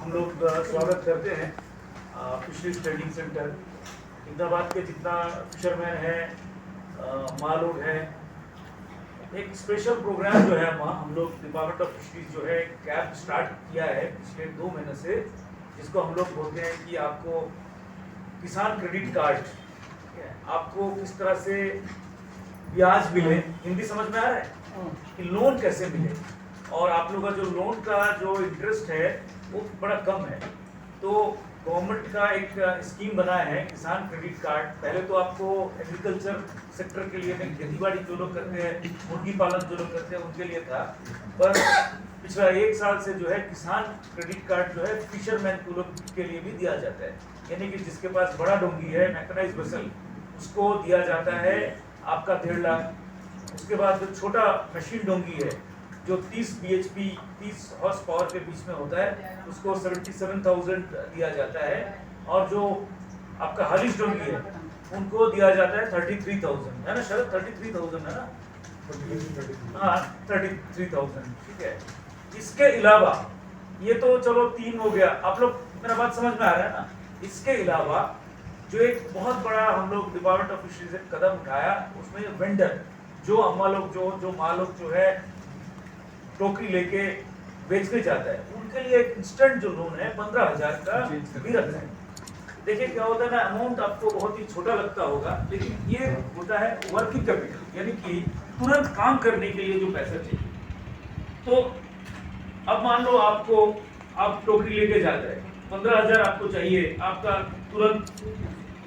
हम लोग स्वागत करते हैं फिशरीज ट्रेनिंग सेंटर इलाहाबाद के जितना फिशरमैन है माँ लोग हैं। एक स्पेशल प्रोग्राम जो है हम लोग डिपार्टमेंट ऑफ फिशरीज जो है कैंप स्टार्ट किया है पिछले 2 महीने से, जिसको हम लोग बोलते हैं कि आपको किसान क्रेडिट कार्ड आपको किस तरह से ब्याज मिले। हिंदी समझ में आ रहा है कि लोन कैसे मिले, और आप लोगों का जो लोन का जो इंटरेस्ट है वो बड़ा कम है। तो गवर्नमेंट का एक स्कीम बनाया है किसान क्रेडिट कार्ड। पहले तो आपको एग्रीकल्चर सेक्टर के लिए, खेती-बाड़ी जो लोग करते हैं, मुर्गी पालन जो लोग करते हैं उनके लिए था, पर पिछला 1 साल से जो है किसान क्रेडिट कार्ड जो है फिशरमैन को लोग के लिए भी दिया जाता है। यानी कि जिसके पास बड़ा डोंगी है, मैकेनाइज्ड वेसल, उसको दिया जाता है आपका 1.5 लाख। उसके बाद जो छोटा मशीन डोंगी है जो 30 bhp 30 हॉर्स पावर के बीच में होता है, उसको 77,000 दिया जाता है। और जो आपका हालिस डोंगी है उनको दिया जाता है 33,000, है ना शरद? 33,000 है ना? हाँ 33,000, ठीक है। इसके अलावा ये तो चलो 3 हो गया, आप लोग मेरा बात समझ में आ रहा है ना? इसके अलावा जो एक बहुत बड़ा हम लोग डिपार्टमेंट ऑफ फिशरीज ने कदम उठाया, उसमें वेंडर जो अम्मा लोग जो माँ लोग जो है टोकरी लेके बेचने जाता है, उनके लिए एक इंस्टेंट जो लोन है 15,000 का भी रखा है। देखिए क्या होता है ना, अमाउंट आपको बहुत ही छोटा लगता होगा, लेकिन ये होता है वर्किंग कैपिटल, यानी कि तुरंत काम करने के लिए जो पैसा चाहिए। तो अब मान लो आप टोकरी लेके जाते हैं, 15,000 आपको चाहिए, आपका तुरंत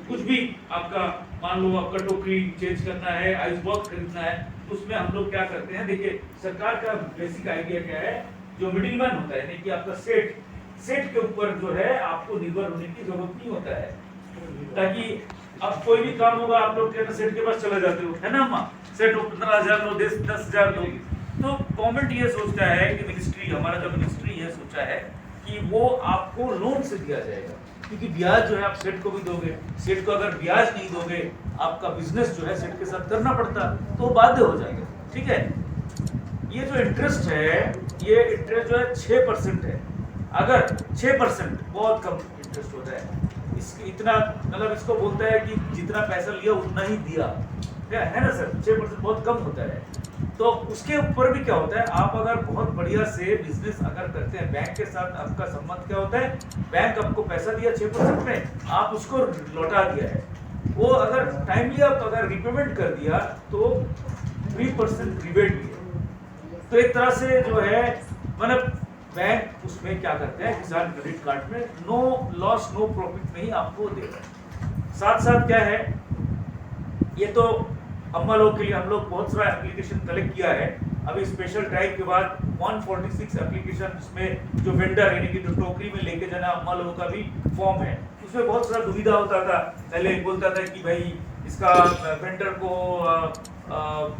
कुछ भी आपका मान लो आपका टोकरी चेंज करना है, आइस बॉक्स खरीदना है, तो उसमें हम लोग क्या करते हैं, देखिए सरकार का बेसिक आइडिया क्या है, जो मिडिलमैन होता है, यानी कि आपका सेठ के ऊपर जो है आपको निर्भर होने की जरूरत नहीं होता है। ताकि अब कोई भी काम होगा आप लोग क्या सेठ के पास चले जाते हो, है ना अम्मा? सेठ 15,000 लो, 10,000 दो। तो गवर्नमेंट ये सोचता है कि मिनिस्ट्री, हमारा जो मिनिस्ट्री ये सोचा है कि वो आपको लोन से दिया जाएगा, क्योंकि ब्याज जो है आप सेठ को भी दोगे। सेठ को अगर ब्याज नहीं दोगे, आपका बिजनेस जो है सेठ के साथ करना पड़ता, तो बाध्य हो जाएगा, ठीक है। ये जो इंटरेस्ट है, ये इंटरेस्ट जो है 6% है। अगर 6% बहुत कम इंटरेस्ट होता है, इसके इतना मतलब इसको बोलता है कि जितना पैसा लिया उतना ही दिया, क्या है ना सर? 6% बहुत कम होता है। तो उसके ऊपर भी क्या होता है, आप अगर बहुत बढ़िया से बिजनेस अगर करते हैं, बैंक के साथ आपका संबंध क्या होता है, बैंक आपको पैसा दिया 6% में, आप उसको लौटा दिया है, वो अगर टाइमली आप अगर रिपेमेंट कर दिया तो 3% रिबेट भी है। तो एक तरह से जो है मतलब बैंक उसमें क्या करते हैं, किसान क्रेडिट कार्ड में नो लॉस नो प्रॉफिट में ही आपको दे रहे हैं। साथ साथ क्या है, ये तो अम्मा लोग के लिए हम लोग बहुत सारा एप्लीकेशन कलेक्ट किया है। अभी स्पेशल ड्राइव के बाद 146 एप्लीकेशन, उसमें जो वेंडर यानी कि जो टोकरी में लेके जाना अम्मा लोगों का भी फॉर्म है, उसमें बहुत सारा दुविधा होता था। पहले बोलता था कि भाई इसका वेंडर को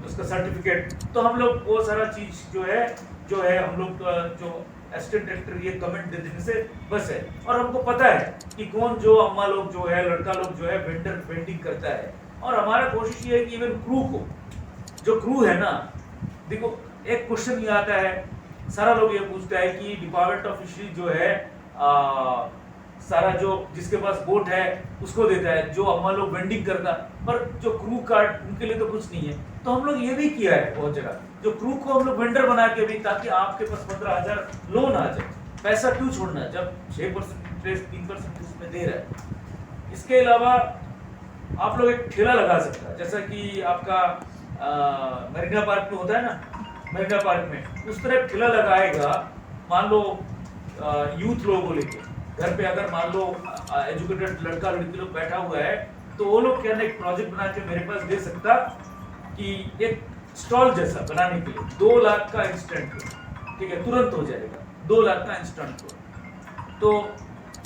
उसका सर्टिफिकेट, तो हम लोग वो सारा चीज जो है हम लोग जो असिस्टेंट डायरेक्टर ये कमेंट दे देने से बस है। और हमको पता है कि कौन जो अम्मा लोग जो है, लड़का लोग जो है वेंडर वेंडिंग करता है। और हमारा कोशिश ये है कि इवन क्रू को, जो क्रू है ना, देखो एक क्वेश्चन ये आता है, सारा लोग ये पूछता है कि डिपार्टमेंट ऑफ फिशरीज जो है सारा जो जिसके पास बोट है उसको देता है, जो अम्मा लोग वेंडिंग करता, पर जो क्रू कार्ड उनके लिए तो कुछ नहीं है। तो हम लोग ये भी किया है बहुत जगह, जो क्रू को हम लोग वेंडर बना के भी, ताकि आपके पास 15,000 लोन आ जाए। पैसा क्यों छोड़ना है जब 6% इंटरेस्ट 3% उसमें दे रहा है। इसके अलावा आप लोग एक ठेला लगा सकता है, जैसा कि आपका मरीना पार्क में होता है ना, मरीना पार्क में उस तरह ठेला लगाएगा। मान लो यूथ लोगों को लेके घर पे अगर मान लो एजुकेटेड लड़का लड़की लोग बैठा हुआ है, तो वो लोग क्या ना एक प्रोजेक्ट बना के मेरे पास दे सकता कि एक स्टॉल जैसा बनाने के लिए 2 लाख का इंस्टेंट, ठीक है, तुरंत हो जाएगा 2 लाख का इंस्टेंट। तो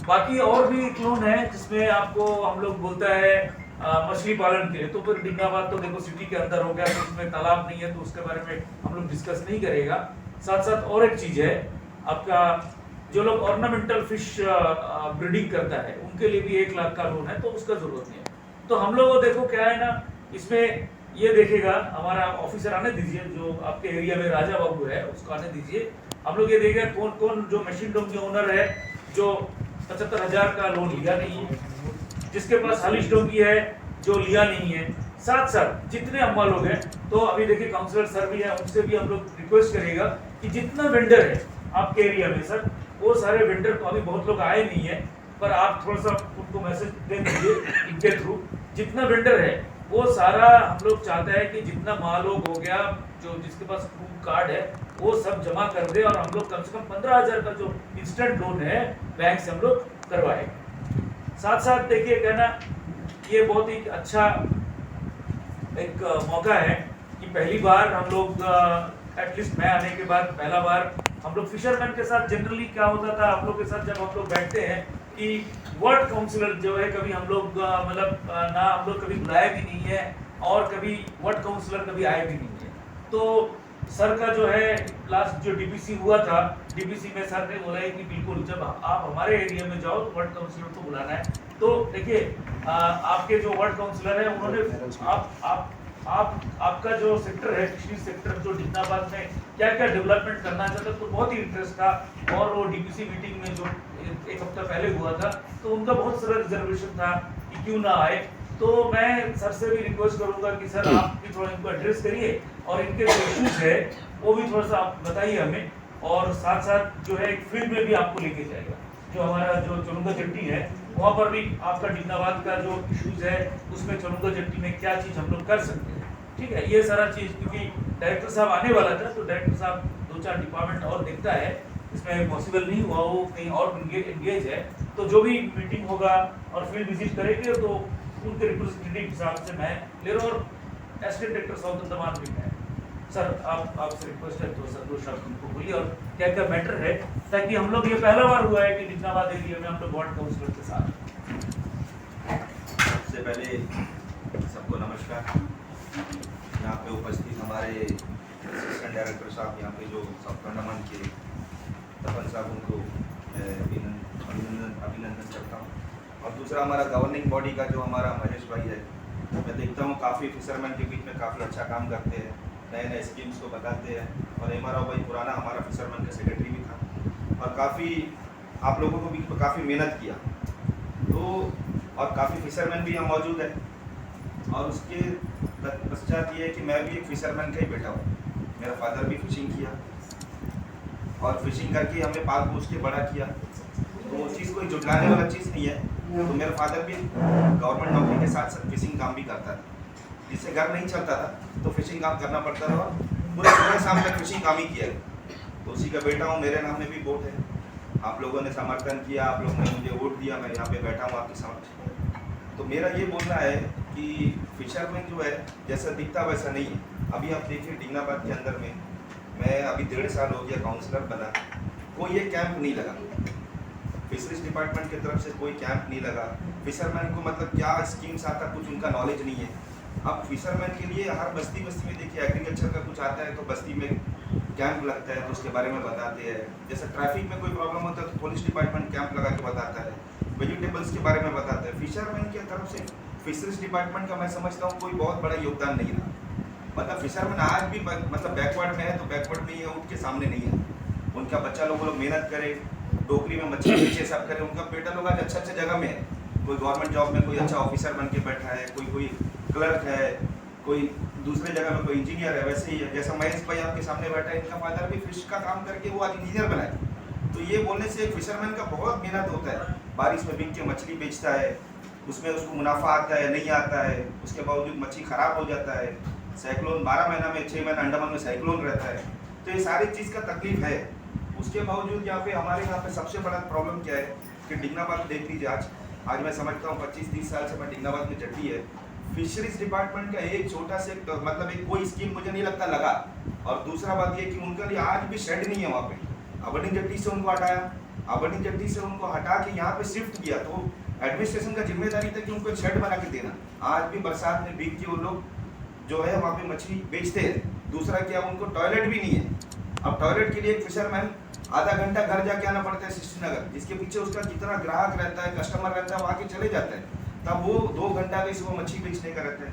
बाकी और भी एक लोन है जिसमें आपको हम लोग बोलता है मछली पालन के लिए। तो फिर डिंगाबाद तो देखो सिटी के अंदर हो गया, तो उसमें तालाब नहीं है, तो उसके बारे में हम लोग डिस्कस नहीं करेगा। साथ साथ और एक चीज है, आपका जो लोग ऑर्नामेंटल फिश ब्रीडिंग करता है उनके लिए भी 1 लाख का लोन है, तो उसका जरूरत नहीं है। तो हम लोग देखो क्या है ना, इसमें ये देखेगा हमारा ऑफिसर, आने दीजिए जो आपके एरिया में राजा बाबू है उसको आने दीजिए। हम लोग ये देखेगा कौन कौन जो मशीन डोम के ओनर है जो 75,000 का लोन लिया नहीं है, जिसके पास हालिश डोंकी है जो लिया नहीं है, साथ साथ जितने अम्मा लोग हैं, तो अभी देखिए काउंसलर सर भी हैं, उनसे भी हम लोग रिक्वेस्ट करेगा कि जितना वेंडर है आपके एरिया में सर, वो सारे वेंडर को, अभी बहुत लोग आए नहीं है, पर आप थोड़ा सा उनको मैसेज दे दीजिए इनके थ्रू, जितना वेंडर है वो सारा हम लोग चाहते हैं कि जितना महालोग हो गया, जो जिसके पास प्रूफ कार्ड है वो सब जमा कर दे, और हम लोग कम से कम 15,000 का जो इंस्टेंट लोन है बैंक से हम लोग करवाएंगे। साथ साथ देखिए कहना, ये बहुत ही अच्छा एक मौका है कि पहली बार हम लोग, एटलीस्ट मैं आने के बाद पहला बार हम लोग फिशरमैन के साथ, जनरली क्या होता था आप लोग के साथ जब हम लोग बैठते हैं कि वर्ड काउंसलर जो है, कभी हम लोग मतलब ना हम लोग कभी बुलाए भी नहीं है, और कभी वर्ड काउंसलर कभी आए भी नहीं है। तो सर का जो है लास्ट जो डीपीसी हुआ था, डीपीसी में सर ने बोला है कि बिल्कुल जब आप हमारे एरिया में जाओ तो वर्ड काउंसलर को बुलाना है। तो देखिए आपके जो वर्ड काउंसलर है उन्होंने आपका जो सेक्टर है, कृषि सेक्टर जो जिंदाबाद में क्या क्या डेवलपमेंट करना चाहता है, तो बहुत ही इंटरेस्ट था, और वो डीपीसी मीटिंग में जो एक हफ्ता पहले हुआ था, तो उनका बहुत सारा रिजर्वेशन था कि क्यों ना आए। तो मैं सर से भी रिक्वेस्ट करूंगा कि सर आप भी थोड़ा इनको एड्रेस करिए, और इनके जो इश्यूज है वो भी थोड़ा सा आप बताइए हमें, और साथ साथ जो है एक फील्ड में भी आपको लेके जाएगा, जो हमारा जो चुरुंगा जट्टी है वहाँ पर भी आपका डिगनाबाद का जो इश्यूज है, उसमें चुरुंगा जट्टी में क्या चीज़ हम लोग कर सकते हैं, ठीक है, ये सारा चीज़, क्योंकि डायरेक्टर साहब आने वाला था, तो डायरेक्टर साहब 2-4 डिपार्टमेंट और देखता है, इसमें पॉसिबल नहीं हुआ, वो कहीं और एंगेज है, तो जो भी मीटिंग होगा और फील्ड विजिट करेंगे तो उनके रिप्रेजेंटेटिव हिसाब से मैं ले रहा हूँ, और एसिस्टेंट डायरेक्टर साउथ अंडमान भी मैं। सर आपसे रिक्वेस्ट है तो सर 2 शब्द उनको बोलिए, और क्या क्या मैटर है, ताकि हम लोग, ये पहला बार हुआ है कि जिंदाबाद एरिया में हम लोग वार्ड काउंसलर के साथ। सबसे पहले सबको नमस्कार। यहाँ पे उपस्थित हमारे असिस्टेंट डायरेक्टर साहब, यहाँ पे जो साउथ अंडमान के तपन साहब, उनको अभिनंदन करता हूँ। और दूसरा हमारा गवर्निंग बॉडी का जो हमारा महेश भाई है, मैं देखता हूँ काफ़ी फिशरमैन के बीच में काफ़ी अच्छा काम करते हैं, नए नए स्कीम्स को बताते हैं, और एमआरओ भाई पुराना हमारा फिशरमैन का सेक्रेटरी भी था, और काफ़ी आप लोगों को भी काफ़ी मेहनत किया, तो और काफ़ी फिशरमैन भी यहाँ मौजूद है। और उसके पश्चात ये है कि मैं भी एक फिशरमैन का ही बेटा हूँ, मेरा फादर भी फिशिंग किया, और फिशिंग करके हमने पाल पोस के बड़ा किया, तो वो चीज़ कोई जुटलाने वाला चीज़ नहीं है। तो मेरा फादर भी गवर्नमेंट नौकरी के साथ साथ फिशिंग काम भी करता था, जिससे घर नहीं चलता था, तो फिशिंग काम करना पड़ता था, पूरे सुबह शाम तक फिशिंग काम ही किया। तो उसी का बेटा हूँ, मेरे नाम में भी वोट है, आप लोगों ने समर्थन किया, आप लोगों ने मुझे वोट दिया, मैं यहाँ पे बैठा हूँ आपके समक्ष। तो मेरा ये बोलना है कि फिशरमैन जो है जैसा दिखता वैसा नहीं है। अभी आप देखिए डिगनाबाद के अंदर में, मैं अभी 1.5 साल हो गया काउंसलर बना, कोई ये कैंप नहीं लगा, फिशरीज डिपार्टमेंट की तरफ से कोई कैंप नहीं लगा। फिशरमैन को मतलब क्या स्कीम्स आता, कुछ उनका नॉलेज नहीं है। अब फिशरमैन के लिए हर बस्ती बस्ती में देखिए एग्रीकल्चर का कुछ आता है तो बस्ती में कैंप लगता है, तो उसके बारे में बताते हैं। जैसे ट्रैफिक में कोई प्रॉब्लम होता है तो पुलिस डिपार्टमेंट कैंप लगा के बताता है, वेजिटेबल्स के बारे में बताता है। फिशरमैन की तरफ से फिशरीज डिपार्टमेंट का मैं समझता हूँ कोई बहुत बड़ा योगदान नहीं रहा। मतलब फिशरमैन आज भी मतलब बैकवर्ड में है, तो बैकवर्ड में ही है, उनके सामने नहीं है। उनका बच्चा लोग मेहनत करे, टोकरी में मच्छी बेचे, सब करे, उनका बेटा लोग आज अच्छा अच्छा जगह में है। कोई गवर्नमेंट जॉब में कोई अच्छा ऑफिसर बन के बैठा है, कोई क्लर्क है, कोई दूसरे जगह में कोई इंजीनियर है। वैसे ही है, जैसा महेश भाई आपके सामने बैठा है, इनका फादर भी फिश का काम करके वो आज इंजीनियर बना है। तो ये बोलने से एक फिशरमैन का बहुत मेहनत होता है, बारिश में बिक के मछली बेचता है, उसमें उसको मुनाफा आता है नहीं आता है, उसके बावजूद मछली खराब हो जाता है। साइक्लोन 12 महीना में 6 महीना अंडमान में साइक्लोन रहता है, तो ये सारी चीज़ का तकलीफ है। उसके बावजूद यहाँ पे हमारे यहाँ पे सबसे बड़ा प्रॉब्लम क्या है कि डिगनाबाद देख लीजिए, आज मैं समझता हूँ 25-30 साल से मैं डिगनाबाद में जट्टी है, फिशरीज डिपार्टमेंट का एक छोटा से मतलब एक कोई स्कीम मुझे नहीं लगता लगा। और दूसरा बात ये कि उनके लिए आज भी शेड नहीं है वहाँ पे। अबडिंग जट्टी से उनको हटाया, अबडिंग जट्टी से उनको हटा के यहाँ पे शिफ्ट किया, तो एडमिनिस्ट्रेशन का जिम्मेदारी था कि उनको एक शेड बना के देना। आज भी बरसात में भीग के वो लोग जो है वहाँ पे मछली बेचते हैं। दूसरा क्या, उनको टॉयलेट भी नहीं है। अब टॉयलेट के लिए एक फिशरमैन आधा घंटा घर जाके आना पड़ता है सिस्टीनगर, जिसके पीछे उसका जितना ग्राहक रहता है, कस्टमर रहता है, वो आके चले जाता है, तब वो 2 घंटा भी सुबह मछली बेचने का रहता है।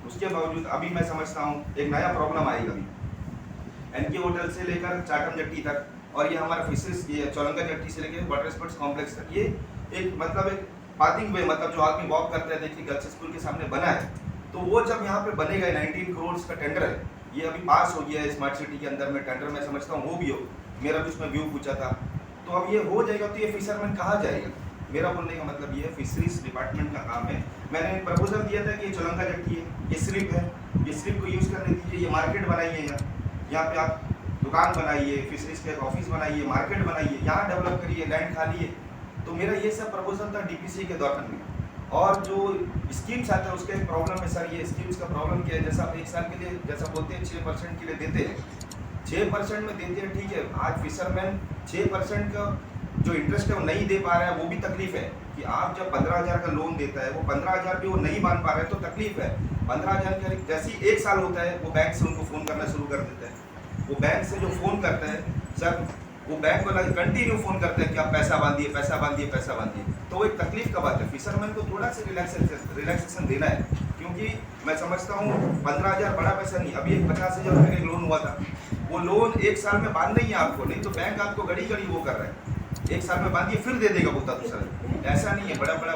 उसके बावजूद अभी मैं समझता हूँ एक नया प्रॉब्लम आएगा। अभी एनके होटल से लेकर चाटम जट्टी तक और ये हमारा फिशरीज ये चौलंगा जेट्टी से लेकर वाटर स्पोर्ट्स कॉम्प्लेक्स तक ये एक मतलब एक पार्किंग वे मतलब जो आदमी वॉक करते हैं देखिए गर्ल्स स्कूल के सामने बना है, तो वो जब यहाँ पे बनेगा 19 करोड़ का टेंडर है, ये अभी पास हो गया है स्मार्ट सिटी के अंदर में टेंडर, मैं समझता हूँ वो भी हो, मेरा भी उसमें व्यू पूछा था, तो अब ये हो जाएगा तो ये फिशरमैन कहाँ जाएगा? मेरा बोलने का मतलब ये है फिशरीज डिपार्टमेंट का काम है। मैंने प्रपोजल दिया था कि ये चौलंगा जेट्टी है, ये स्लिप है, ये स्लिप को यूज़ करने दीजिए, ये मार्केट बनाइए, यहाँ पे आप दुकान बनाइए, फिशरीज का एक ऑफिस बनाइए, मार्केट बनाइए, यहाँ डेवलप करिए, लैंड खाली है। तो मेरा ये सब प्रपोजल था डीपीसी के दौरान में। और जो स्कीम्स आता है उसका एक प्रॉब्लम है सर, ये स्कीम्स का प्रॉब्लम क्या है, जैसा आप 1 साल के लिए जैसा बोलते हैं 6% के लिए देते हैं, 6% में देते हैं ठीक है, आज फिशरमैन 6% का जो इंटरेस्ट है वो नहीं दे पा रहा है, वो भी तकलीफ है कि आप जब 15,000 का लोन देता है वो 15,000 भी वो नहीं बांध पा रहे हैं तो तकलीफ है। 15,000 का जैसे ही 1 साल होता है वो बैंक से उनको फ़ोन करना शुरू कर देता है, वो बैंक से जो फ़ोन करता है सर, वो बैंक वाला कंटिन्यू फ़ोन करते हैं कि आप पैसा बांधिए, पैसा बांधिए, पैसा बांधिए, तो वो एक तकलीफ का बात है। फिशरमैन को थोड़ा सा रिलैक्सेशन देना है, क्योंकि मैं समझता हूँ 15,000 बड़ा पैसा नहीं, अभी एक 50,000 रुपये का लोन हुआ था, वो लोन 1 साल में बांधना ही है आपको, नहीं तो बैंक आपको घड़ी घड़ी वो कर रहा है, 1 साल में बांधिए फिर दे देगा बोलता दूसरा, ऐसा नहीं है। बड़ा बड़ा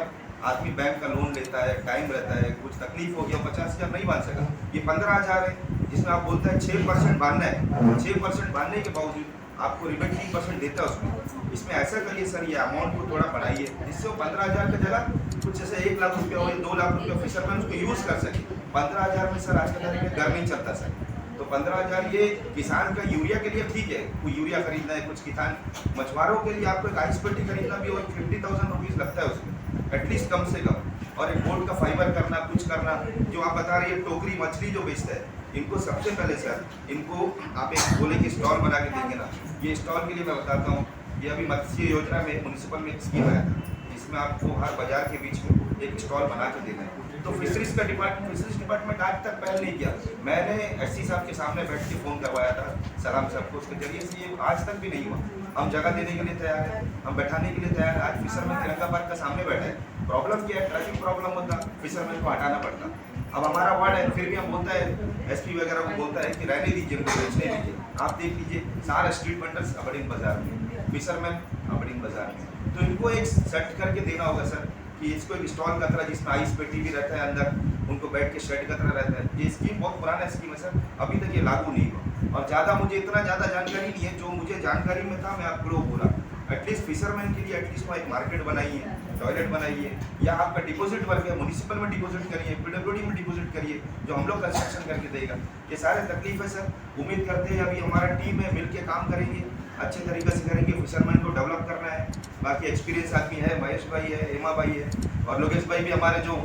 आदमी बैंक का लोन लेता है, टाइम रहता है, कुछ तकलीफ हो गया 50,000 नहीं बांध सका, ये 15,000 है जिसमें आप बोलते हैं 6% बांधना है, 6% बांधने के बावजूद आपको रिबेट 3% देता है उसमें। इसमें ऐसा करिए सर, ये अमाउंट को थोड़ा बढ़ाइए जिससे वो 15,000 की जगह कुछ जैसे 1 लाख रुपया हो या 2 लाख रुपया फिशरमैन उसको यूज़ कर सके। 15,000 में सर आज के तारीख में घर नहीं चलता सर, तो 15,000 ये किसान का यूरिया के लिए ठीक है, कोई यूरिया खरीदना है, कुछ किसान मछुआरों के लिए आपको एक आइस पेटी खरीदना भी और 50,000 रुपीज़ लगता है उसमें एटलीस्ट कम से कम, और एक बोट का फाइबर करना, कुछ करना, जो आप बता रही है टोकरी मछली जो बेचता है, इनको सबसे पहले सर इनको आप एक बोले कि स्टॉल बना के देंगे ना, ये स्टॉल के लिए मैं बताता हूँ, ये अभी मत्स्य योजना में म्यूनिसिपल में एक स्कीम आया था, इसमें आपको हर बाजार के बीच में एक स्टॉल बना के देना है। तो फिशरीज डिपार्टमेंट आज तक पहल नहीं किया, मैंने एससी साहब के सामने बैठ के फ़ोन करवाया था सलाम साहब को, उसके जरिए से ये आज तक भी नहीं हुआ। हम जगह देने के लिए तैयार हैं, हम बैठाने के लिए तैयार हैं, आज फिशरमैन तिरंगा पार्क का सामने बैठा है, प्रॉब्लम क्या है, ट्रैफिक प्रॉब्लम होता, फिशरमैन को हटाना पड़ता। अब हमारा वार्ड है फिर भी हम बोलता है एसपी वगैरह को बोलता है कि रहने दीजिए, उनको बेचने दीजिए। आप देख लीजिए सारा स्ट्रीट वेंडर्स अबड़िंग बाजार में, फिशरमैन अबड़िंग बाजार में, तो इनको एक सेट करके देना होगा सर कि इसको एक स्टॉल का तरह जिसमें आइस पेटी भी रहता है अंदर, उनको बैठ के शेड का तरह रहता है। ये स्कीम बहुत पुराना स्कीम है सर, अभी तक ये लागू नहीं हुआ, और ज़्यादा मुझे इतना ज़्यादा जानकारी नहीं है, जो मुझे जानकारी में था मैं आप लोग बोला। एटलीस्ट फिशरमैन के लिए एटलीस्ट वहाँ एक मार्केट बनाइए, टॉयलेट बनाइए, या आपका डिपॉजिट वर्क है म्यूनिसिपल में डिपॉजिट करिए, पीडब्ल्यूडी में डिपॉजिट करिए, जो हम लोग कंस्ट्रक्शन करके देगा। ये सारे तकलीफ है सर, उम्मीद करते हैं अभी हमारा टीम है, मिल के काम करेंगे, अच्छे तरीके से करेंगे, फिशरमैन को डेवलप करना है। बाकी एक्सपीरियंस आदमी है, महेश भाई है, हेमा भाई है, और लोकेश भाई भी हमारे जो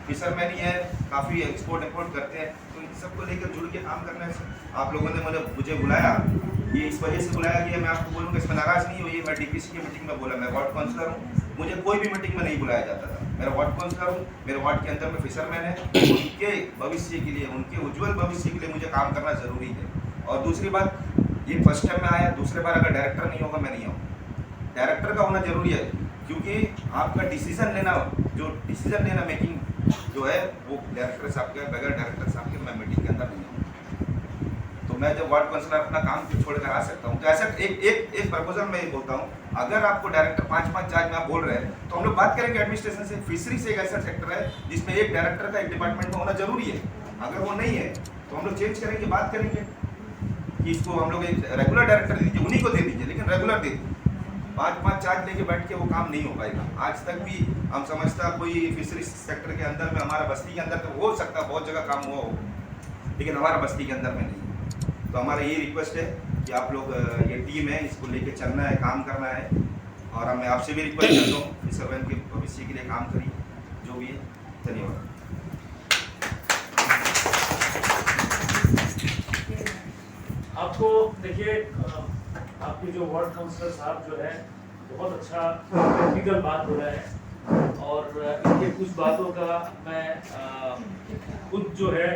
फिशरमैन ही है, काफ़ी एक्सपोर्ट इम्पोर्ट करते हैं, तो इन सबको लेकर जुड़ के काम करना है सर। आप लोगों ने मुझे बुलाया, ये इस वजह से बुलाया कि मैं आपको बोलूँगा इसमें नाराज़ नहीं होइए, मैं डीपीसी की मीटिंग में बोला, मैं वार्ड काउंसलर हूँ, मुझे कोई भी मीटिंग में नहीं बुलाया जाता था, मेरा वार्ड काउंसलर हूँ, मेरे वार्ड के अंदर में फिशरमैन है, उनके भविष्य के लिए, उनके उज्ज्वल भविष्य के लिए मुझे काम करना ज़रूरी है। और दूसरी बात, ये फर्स्ट टाइम में आया, दूसरे बार अगर डायरेक्टर नहीं होगा मैं नहीं आऊँ, डायरेक्टर का होना जरूरी है, क्योंकि आपका डिसीजन लेना, जो डिसीजन लेना मेकिंग जो है वो डायरेक्टर साहब के, बगैर डायरेक्टर साहब के मैं मीटिंग के अंदर नहीं हूँ। तो मैं जब वार्ड काउंसलर अपना काम छोड़कर आ सकता हूँ, तो ऐसा एक प्रपोजल मैं ये बोलता हूँ, अगर आपको डायरेक्टर 5-5 चार्ज में आप बोल रहे हैं तो हम लोग बात करेंगे एडमिनिस्ट्रेशन से। फिशरी से एक ऐसा सेक्टर है जिसमें एक डायरेक्टर का एक डिपार्टमेंट में होना जरूरी है, अगर वो नहीं है तो हम लोग चेंज करेंगे, बात करेंगे कि इसको हम लोग एक रेगुलर डायरेक्टर दे दीजिए, उन्हीं को दे दीजिए, लेकिन रेगुलर दे दीजिए। 5-5 चार्ज लेके बैठ के वो काम नहीं हो पाएगा। आज तक भी हम समझता कोई फिशरी सेक्टर के अंदर में, हमारा बस्ती के अंदर तो हो सकता बहुत जगह काम हुआ हो, लेकिन हमारा बस्ती के अंदर में नहीं। तो हमारा ये रिक्वेस्ट है कि आप लोग, ये टीम है, इसको लेके चलना है, काम करना है, और मैं आपसे भी रिक्वेस्ट करता हूँ फिशरमैन के भविष्य के लिए काम करिए, जो भी है। धन्यवाद। आपको देखिए, आपके जो वार्ड काउंसलर साहब जो है बहुत अच्छा टेक्निकल बात हो रहा है, और इनके कुछ बातों का मैं खुद जो है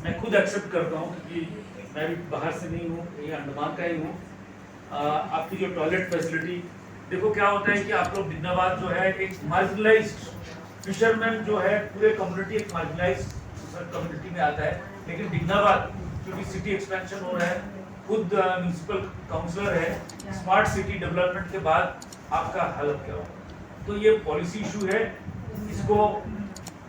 मैं खुद एक्सेप्ट करता हूँ, क्योंकि मैं भी बाहर से नहीं हूँ, ये अंडमान का ही हूँ। आपकी जो टॉयलेट फैसिलिटी, देखो क्या होता है कि आप लोग डिग्नाबाद जो है एक मार्जिनलाइज्ड फिशरमैन जो है, पूरे कम्युनिटी एक मार्जिनलाइज्ड कम्युनिटी में आता है, लेकिन डिग्नाबाद क्योंकि सिटी एक्सपेंशन हो रहा है, खुद म्यूनसिपल काउंसलर है, स्मार्ट सिटी डेवलपमेंट के बाद आपका हालत क्या होगा? तो ये पॉलिसी इशू है, इसको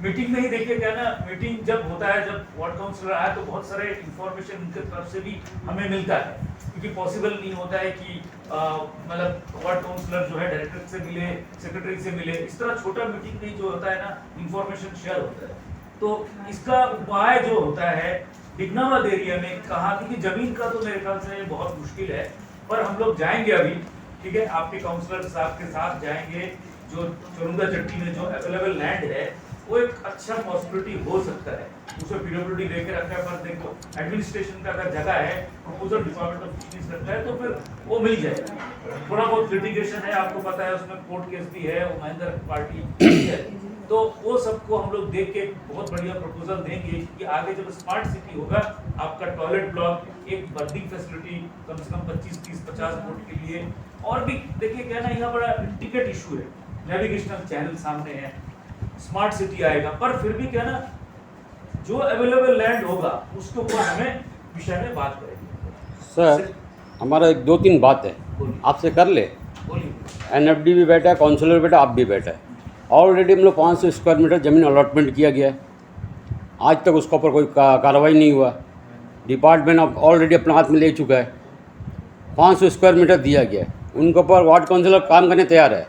मीटिंग में ही देखिए क्या ना, मीटिंग जब होता है, जब वार्ड काउंसलर आया तो बहुत सारे इंफॉर्मेशन उनके तरफ से भी हमें मिलता है, क्योंकि पॉसिबल नहीं होता है कि मतलब वार्ड काउंसलर जो है डायरेक्टर से मिले, सेक्रेटरी से मिले, इस तरह छोटा मीटिंग में जो होता है ना, इंफॉर्मेशन शेयर होता है। तो इसका उपाय जो होता है डिग्नाबाद एरिया में कहाँ, क्योंकि जमीन का तो मेरे ख्याल से बहुत मुश्किल है, पर हम लोग जाएंगे अभी, ठीक है, आपके काउंसलर साहब के साथ जाएंगे, जो चुरुंगा चट्टी में जो अवेलेबल लैंड है वो एक अच्छा पॉसिबिलिटी हो सकता है, उसे पीडब्ल्यूडी लेकर रखा है, पर देखो एडमिनिस्ट्रेशन का अगर जगह है, प्रपोजल डिपार्टमेंट ऑफ फिशरीज रखता है, तो फिर वो मिल जाएगा। थोड़ा बहुत लिटिगेशन है, आपको पता है, उसमें कोर्ट केस भी है, वो महेंद्र पार्टी है, तो वो सबको हम लोग देख के बहुत बढ़िया प्रपोजल देंगे कि आगे जब स्मार्ट सिटी होगा, आपका टॉयलेट ब्लॉक, एक बर्थिंग फैसिलिटी कम से कम 25, 30, 50 फुट के लिए, और भी देखिए क्या ना, यहाँ बड़ा टिकट इशू है, नेविगेशनल चैनल सामने है, स्मार्ट सिटी आएगा, पर फिर भी क्या ना, जो अवेलेबल लैंड होगा उसके ऊपर हमें विषय में बात करेंगे। सर हमारा एक 2-3 बात है, आपसे कर ले। बोलिए। एनएफडी भी बैठा है, काउंसलर बैठा, आप भी बैठा है। ऑलरेडी हम लोग 500 स्क्वायर मीटर ज़मीन अलॉटमेंट किया गया है, आज तक उसके ऊपर कोई कार्रवाई नहीं हुआ। डिपार्टमेंट अब ऑलरेडी अपना हाथ में ले चुका है, 500 स्क्वायर मीटर दिया गया है, उनके ऊपर वार्ड काउंसलर काम करने तैयार है,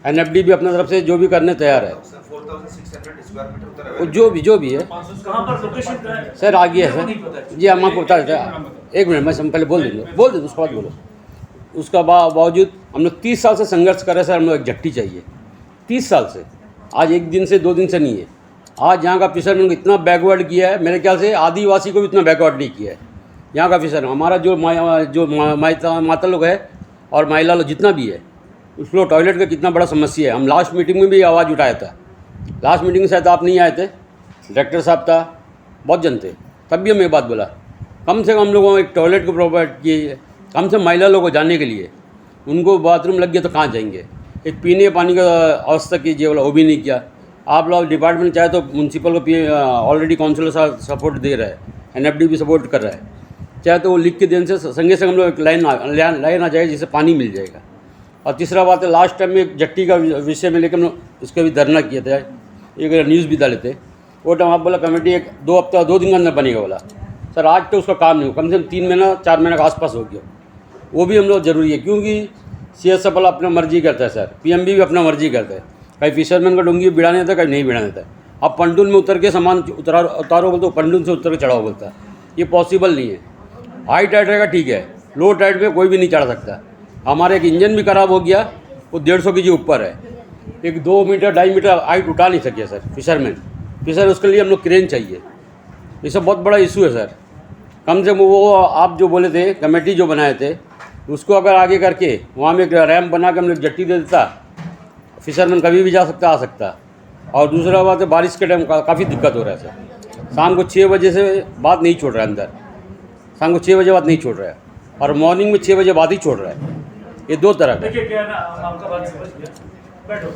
एनएफडी भी अपनी तरफ से जो भी करने तैयार है। 4600 स्क्वायर मीटर उधर वो जो भी है कहाँ पर लोकेशन कहाँ है? सर, आ गया है नहीं पता सर जी, हम आपको बता देते हैं। एक मिनट, मैं पहले बोल देंगे उसके बाद बोलो। उसका बावजूद हम लोग 30 साल से संघर्ष कर रहे हैं सर, हम लोग एक जट्टी चाहिए, 30 साल से, आज एक दिन से 2 दिन से नहीं है। आज यहाँ का फिशरमैन को इतना बैकवर्ड किया है, मेरे ख्याल से आदिवासी को भी इतना बैकवर्ड नहीं किया है यहाँ का फिशर। हमारा जो माता लोग है और महिला लोग जितना भी है, उस लोग टॉयलेट का कितना बड़ा समस्या है। हम लास्ट मीटिंग में भी आवाज़ उठाया था, लास्ट मीटिंग में शायद आप नहीं आए थे, डायरेक्टर साहब था, बहुत जन थे, तब भी हम ये बात बोला, कम से कम हम लोगों को एक टॉयलेट को प्रोवाइड किए, कम से महिला लोगों को जाने के लिए। उनको बाथरूम लग गया तो कहाँ जाएंगे, एक पीने पानी का अवस्था कीजिए बोला, वो भी नहीं किया। आप लोग डिपार्टमेंट चाहे तो म्यूनसिपल को ऑलरेडी काउंसिलर साहब सपोर्ट दे रहा है, एनएफडी भी सपोर्ट कर रहा है, चाहे तो वो लिख के देने से संगे संग हम लोग एक लाइन आ जाएगी जिससे पानी मिल जाएगा। और तीसरा बात है, लास्ट टाइम में एक जट्टी का विषय में लेकर हम लोग उसका भी धरना किया था, एक न्यूज़ भी डाले थे, वो टाइम आप बोला कमेटी 1-2 हफ्ता 2 दिन के अंदर बनेगा बोला। सर आज तो उसका काम नहीं हो, कम से कम 3 महीना 4 महीने के आसपास हो गया। वो भी हम लोग ज़रूरी है, क्योंकि CSF वाला अपना मर्जी करता है सर, PMB भी अपना मर्जी करता है, कहीं फिशरमैन का डोंगी बिड़ाने देता है, कहीं नहीं बिड़ाने देता है। अब पंडुल में उतर के सामान उतारो बोलते, पंडुल से उतर के चढ़ाओ बोलता है, ये पॉसिबल नहीं है। हाई टाइट रहेगा ठीक है, लो टाइट में कोई भी नहीं चढ़ा सकता। हमारा एक इंजन भी ख़राब हो गया, वो 150 kg ऊपर है, एक 2 मीटर 2.5 मीटर हाइट उठा नहीं सके सर फिशर, उसके लिए हम लोग क्रेन चाहिए। ये सब बहुत बड़ा इशू है सर। कम से कम वो आप जो बोले थे कमेटी जो बनाए थे, उसको अगर आगे करके वहाँ में एक रैम्प बना के हम लोग जट्टी दे देता, फिशरमैन कभी भी जा सकता, आ सकता। और दूसरा बात है, बारिश के टाइम काफ़ी दिक्कत हो रहा है सर, शाम को 6 बजे से बात नहीं छोड़ रहा है अंदर, शाम को 6 बजे बाद नहीं छोड़ रहा है, और मॉर्निंग में 6 बजे बाद ही छोड़ रहा है। ये 2 तरह का। देखिए क्या है ना, आपका बात समझ गया, बैठो,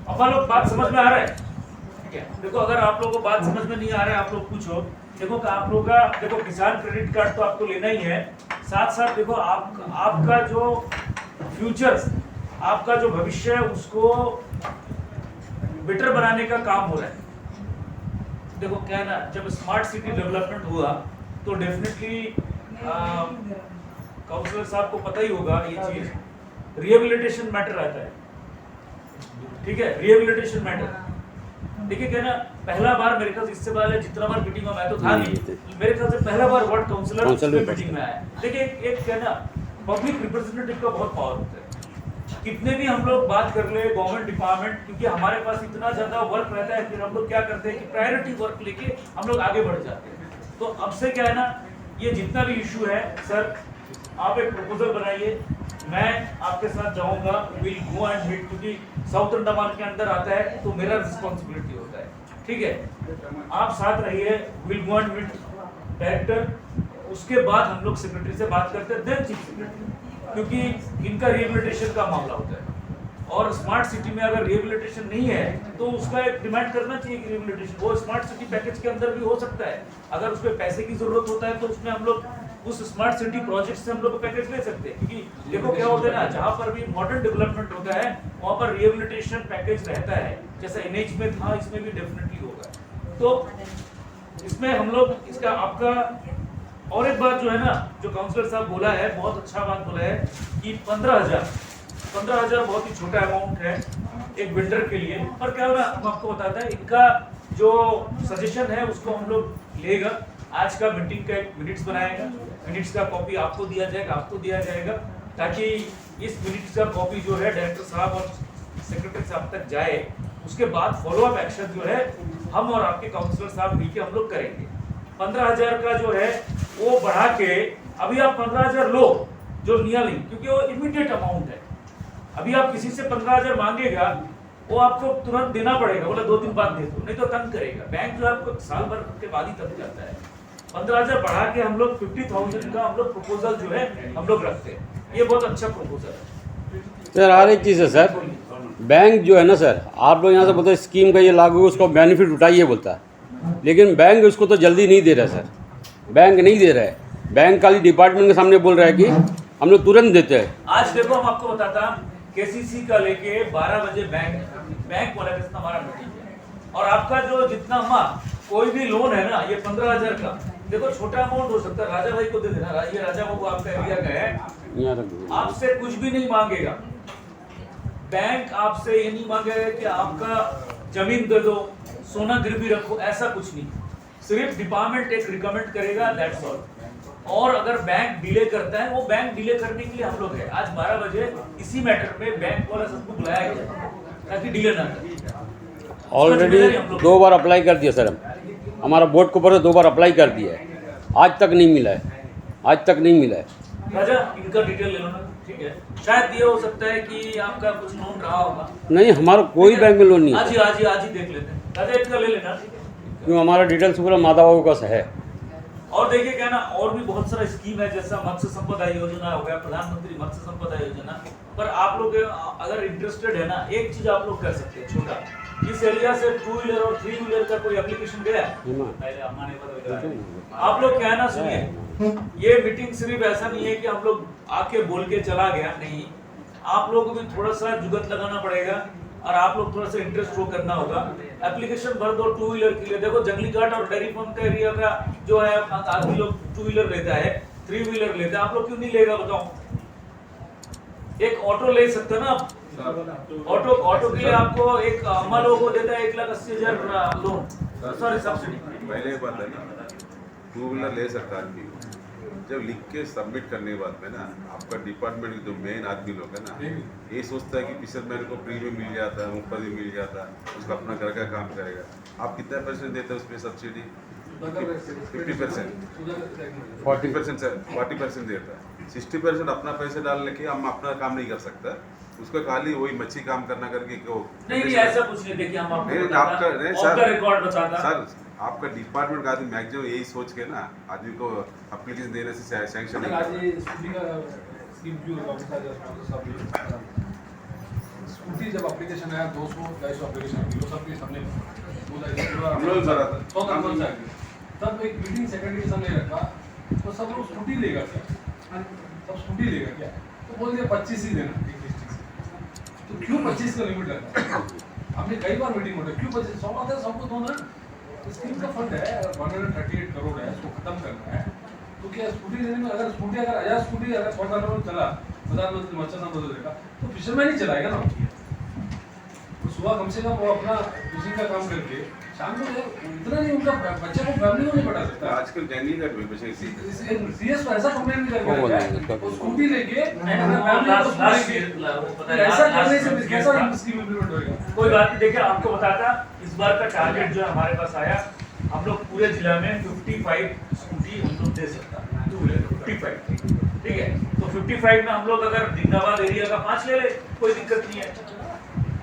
अपन लोग बात समझ में आ रहा है, ठीक है। देखो अगर आप लोगों को बात समझ में नहीं आ रहा है, आप लोग पूछो। देखो आप लोगों का, देखो किसान क्रेडिट कार्ड तो आपको लेना ही है, साथ साथ देखो आपका जो फ्यूचर, आपका जो भविष्य है उसको बेटर बनाने का काम हो रहा है। देखो क्या है ना, जब स्मार्ट सिटी डेवलपमेंट हुआ तो डेफिनेटली काउंसलर साहब को पता ही होगा ये चीज, रिहेबिलिटेशन मैटर आता है, ठीक है, रिहेबिलिटेशन मैटर। देखिए क्या ना, पहला बार मेरे ख्याल से, इससे पहले जितना बार मीटिंग में मैं तो था नहीं, मेरे ख्याल से पहला बार वार्ड काउंसलर मीटिंग में आया। देखिए एक क्या ना, पब्लिक रिप्रेजेंटेटिव का बहुत पावर होता है, कितने भी हम लोग बात कर ले गवर्नमेंट डिपार्टमेंट, क्योंकि हमारे पास इतना ज्यादा वर्क रहता है, फिर हम लोग क्या करते हैं कि प्रायोरिटी वर्क लेके हम लोग आगे बढ़ जाते हैं। तो अब से क्या है ना, ये जितना भी इशू है सर, आप एक प्रपोजल बनाइए, मैं आपके साथ जाऊंगा, विल गो एंड मीट, क्योंकि साउथ अंडमान के अंदर आता है तो मेरा रिस्पॉन्सिबिलिटी होता है, ठीक है। आप साथ रहिए, will go and meet director, उसके बाद हम लोग सेक्रेटरी से बात करते हैं, देन चीफ सेक्रेटरी, क्योंकि इनका रिहेबिलिटेशन का मामला होता है। और स्मार्ट सिटी में अगर रिहेबिलिटेशन नहीं है तो उसका एक डिमांड करना चाहिए कि रिहेबिलिटेशन, वो स्मार्ट सिटी पैकेज के अंदर भी हो सकता है। अगर उसमें पैसे की जरूरत होता है तो उसमें हम लोग उस स्मार्ट सिटी प्रोजेक्ट से हम लोग पैकेज ले सकते हैं, क्योंकि देखो क्या होता है ना, जहाँ पर भी मॉडर्न डेवलपमेंट होता है वहाँ पर रिहेबिलिटेशन पैकेज रहता है, जैसा एनएच में था इसमें भी डेफिनेटली होगा। तो इसमें हम लोग इसका आपका और एक बात जो है ना, जो काउंसलर साहब बोला है, बहुत अच्छा बात बोला है कि 15,000 बहुत ही छोटा अमाउंट है एक बिल्डर के लिए। पर क्या होगा, हम आपको बताते हैं इनका जो सजेशन है उसको हम लोग लेगा, आज का मीटिंग का मिनट्स बनाएगा, मिनट्स का कॉपी आपको दिया जाएगा, ताकि इस मिनट्स का कॉपी जो है डायरेक्टर साहब और सेक्रेटरी साहब तक जाए। उसके बाद फॉलोअप एक्शन जो है हम और आपके काउंसलर साहब मिलकर हम लोग करेंगे। 15,000 का जो है वो बढ़ा के अभी आप 15,000 लो जो नियरली, क्योंकि वो इमीडिएट अमाउंट है। अभी आप किसी से 15,000 मांगेगा वो आपको तुरंत देना पड़ेगा, बोला 2 दिन बाद दे दो, नहीं तो तंग करेगा। बैंक जो है आपको साल भर के बाद ही तंग करता है। 15,000 बढ़ा के हम लोग 50,000 का हम लोग प्रपोजल जो है हम लोग रखते हैं। ये बहुत अच्छा प्रपोजल है सर। हर एक चीज़ है सर, बैंक जो है ना सर, आप लोग यहाँ से बोलते हैं स्कीम का ये लागू, उसको बेनिफिट उठाइए बोलता है, लेकिन बैंक उसको तो जल्दी नहीं दे रहा है सर। बैंक नहीं दे रहा है, बैंक खाली डिपार्टमेंट के सामने बोल रहा है कि हम लोग तुरंत देते हैं। आज देखो हम आपको बताता, केसीसी का लेके 12 बजे बैंक वाला के साथ हमारा मीटिंग है, और आपका जो जितना कोई भी लोन है ना, ये 15,000 का देखो छोटा अमाउंट हो सकता है, राजा भाई को दे देना। ये राजा बाबू आपका एरिया का है, आपसे कुछ भी नहीं मांगेगा बैंक, आपसे ये नहीं मांगेगा कि आपका जमीन दे दो, सोना गिरवी रखो, ऐसा कुछ नहीं। सिर्फ डिपार्टमेंट एक रिकमेंड करेगा, दैट्स ऑल। और अगर बैंक डिले करता है, वो बैंक डिले करने के लिए हम लोग है। आज 12 बजे इसी मैटर में बैंक वाला सबको बुलाया गया ताकि डिले ना करे। ऑलरेडी 2 बार अप्लाई कर दिया सर, हमारा बोर्ड के ऊपर 2 बार अप्लाई कर दिया है, आज तक नहीं मिला है। राजा इनका डिटेल ले लो ना, ठीक है। शायद ये हो सकता है कि आपका कुछ लोन रहा होगा। नहीं, हमारा कोई बैंक में लोन नहीं है। आज ही देख लेते हैं। राजा इनका ले लेना, क्यों हमारा डिटेल्स पूरा माता बाबू का है। और देखिए क्या ना, और भी बहुत सारा स्कीम है, जैसा मत्स्य संपदा योजना हो गया, प्रधानमंत्री मत्स्य संपदा योजना। पर आप लोग अगर इंटरेस्टेड है ना, एक चीज आप लोग कर सकते हैं छोटा, इस एरिया से 2 व्हीलर और 3 व्हीलर का कोई एप्लीकेशन गया है? आप लोग क्या है ना, सुनिए, ये मीटिंग सिर्फ ऐसा नहीं है कि हम लोग आके बोल के चला गया, नहीं। आप लोगों को भी थोड़ा सा जुगत लगाना पड़ेगा और आप लोग थोड़ा सा इंटरेस्ट शो करना होगा। एप्लीकेशन भर दो 2 व्हीलर के लिए। देखो जंगली घाट और डेयरी फार्म का एरिया का जो है आदमी लोग 2 व्हीलर लेता है, 3 व्हीलर लेता है, आप लोग क्यों नहीं लेगा बताओ? एक ऑटो ले सकते ना, ऑटो के लिए आपको एक अम्मा लोगों को देता है 1,80,000 लोन, सॉरी सब्सिडी। पहले बात है ना, 2 व्हीलर ले सकता आदमी जब लिख के सबमिट करने के बाद में ना, आपका डिपार्टमेंट जो मेन आदमी लोग है ना, ये सोचता है कि फिशरमैन को फ्री में मिल जाता है, मुफ्त में मिल जाता है, उसका अपना घर का काम करेगा। आप कितना % देते हैं उसमें सब्सिडी? 50%, 40% देता है। 60% अपना पैसे डालने के हम अपना काम नहीं कर सकता, उसका खाली वही मच्छी काम करना करके क्यों? नहीं ऐसा कुछ नहीं। देखिए हम आपका रिकॉर्ड बताता सर, आपका डिपार्टमेंट का आदमी मैक्सिमम यही सोच के ना आदमी को एप्लीकेशन देने से सैंक्शन नहीं। स्कूटी जब एप्लीकेशन आया 200-250 एप्लीकेशन किलो सबके सामने हम लोग सर तब एक मीटिंग सेक्रेटरी के सामने रखा, तो सब लोग स्कूटी लेगा क्या? सब स्कूटी लेगा क्या? तो बोल दिया 25 ही देना एक डिस्ट्रिक्ट से। तो क्यों 25 का लिमिट रखा? हमने कई बार मीटिंग में क्यों 25? 100 आता है सबको दो ना। स्कीम का फंड है, 138 करोड़ है, उसको खत्म करना है। तो क्या स्कूटी देने में, अगर 1000 स्कूटी अगर 50 करोड़ चला, प्रधानमंत्री मत्स्य संपदा देगा, तो फिशरमैन ही चलाएगा ना। तो सुबह कम से कम वो अपना फिशिंग का काम करके शाम को इतना नहीं, उनका बच्चे को फैमिली को नहीं पढ़ा सकता। आजकल जंगली घाट में बच्चे सीएस को ऐसा कंप्लेंट भी करके वो स्कूटी लेके ऐसा करने से कैसा स्कीम इंप्लीमेंट होएगा? कोई बात नहीं। देखिए आपको बताता, इस बार का टारगेट जो हमारे पास आया, हम लोग पूरे जिला में 55 स्कूटी हम लोग दे सकता है, 55, ठीक है। तो 55 में हम लोग अगर जिंदाबाद एरिया का 5 ले ले, कोई दिक्कत नहीं है।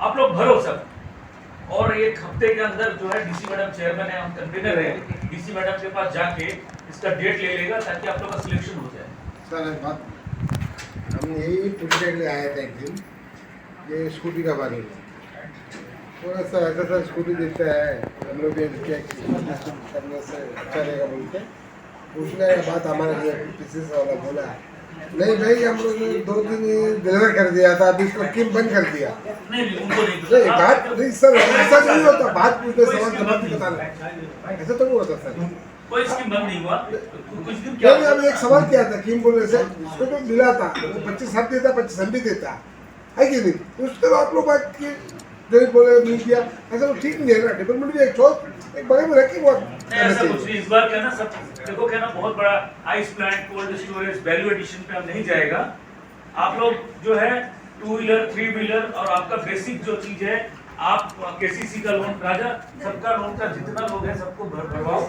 आप लोग भरो सब, और एक हफ्ते के अंदर जो है डीसी मैडम चेयरमैन है, हम कन्वीनर है, डीसी मैडम के पास जाके इसका डेट ले लेगा ताकि आप लोग का सिलेक्शन हो जाए। सर एक बात, हम यही पूछने के लिए आए थे एक दिन, ये स्कूटी का बारे में थोड़ा सा ऐसा सा स्कूटी देता है, हम लोग भी करने से अच्छा रहेगा बोलते, पूछने के बाद हमारा ये पीसीसी वाला बोला नहीं भाई हम लोग ने 2 दिन डिलीवर कर दिया था, अभी इसको स्कीम बंद कर दिया। नहीं उनको नहीं नहीं बात नहीं सर, ऐसा नहीं होता, बात पूछने सवाल जवाब भी बताना, ऐसा तो नहीं होता सर। कोई स्कीम बंद नहीं हुआ, कुछ दिन क्या क्या अभी एक सवाल किया था किम बोलने से, उसको तो मिला था, वो 25 हम देता 25 हम भी देता है कि नहीं, उसके बाद आप लोग बात किए जो बोले नहीं किया, ऐसा तो ठीक नहीं है ना। डेवलपमेंट भी एक बड़े में रखी बहुत नहीं ऐसा कुछ नहीं। इस बार क्या ना सब देखो क्या ना बहुत बड़ा ice plant, cold storage, value addition पे हम नहीं जाएगा। आप लोग जो है 2 व्हीलर 3 व्हीलर और आपका बेसिक जो चीज है, आप केसीसी का लोन, राजा सबका लोन का जितना लोग है सबको भरवाओ,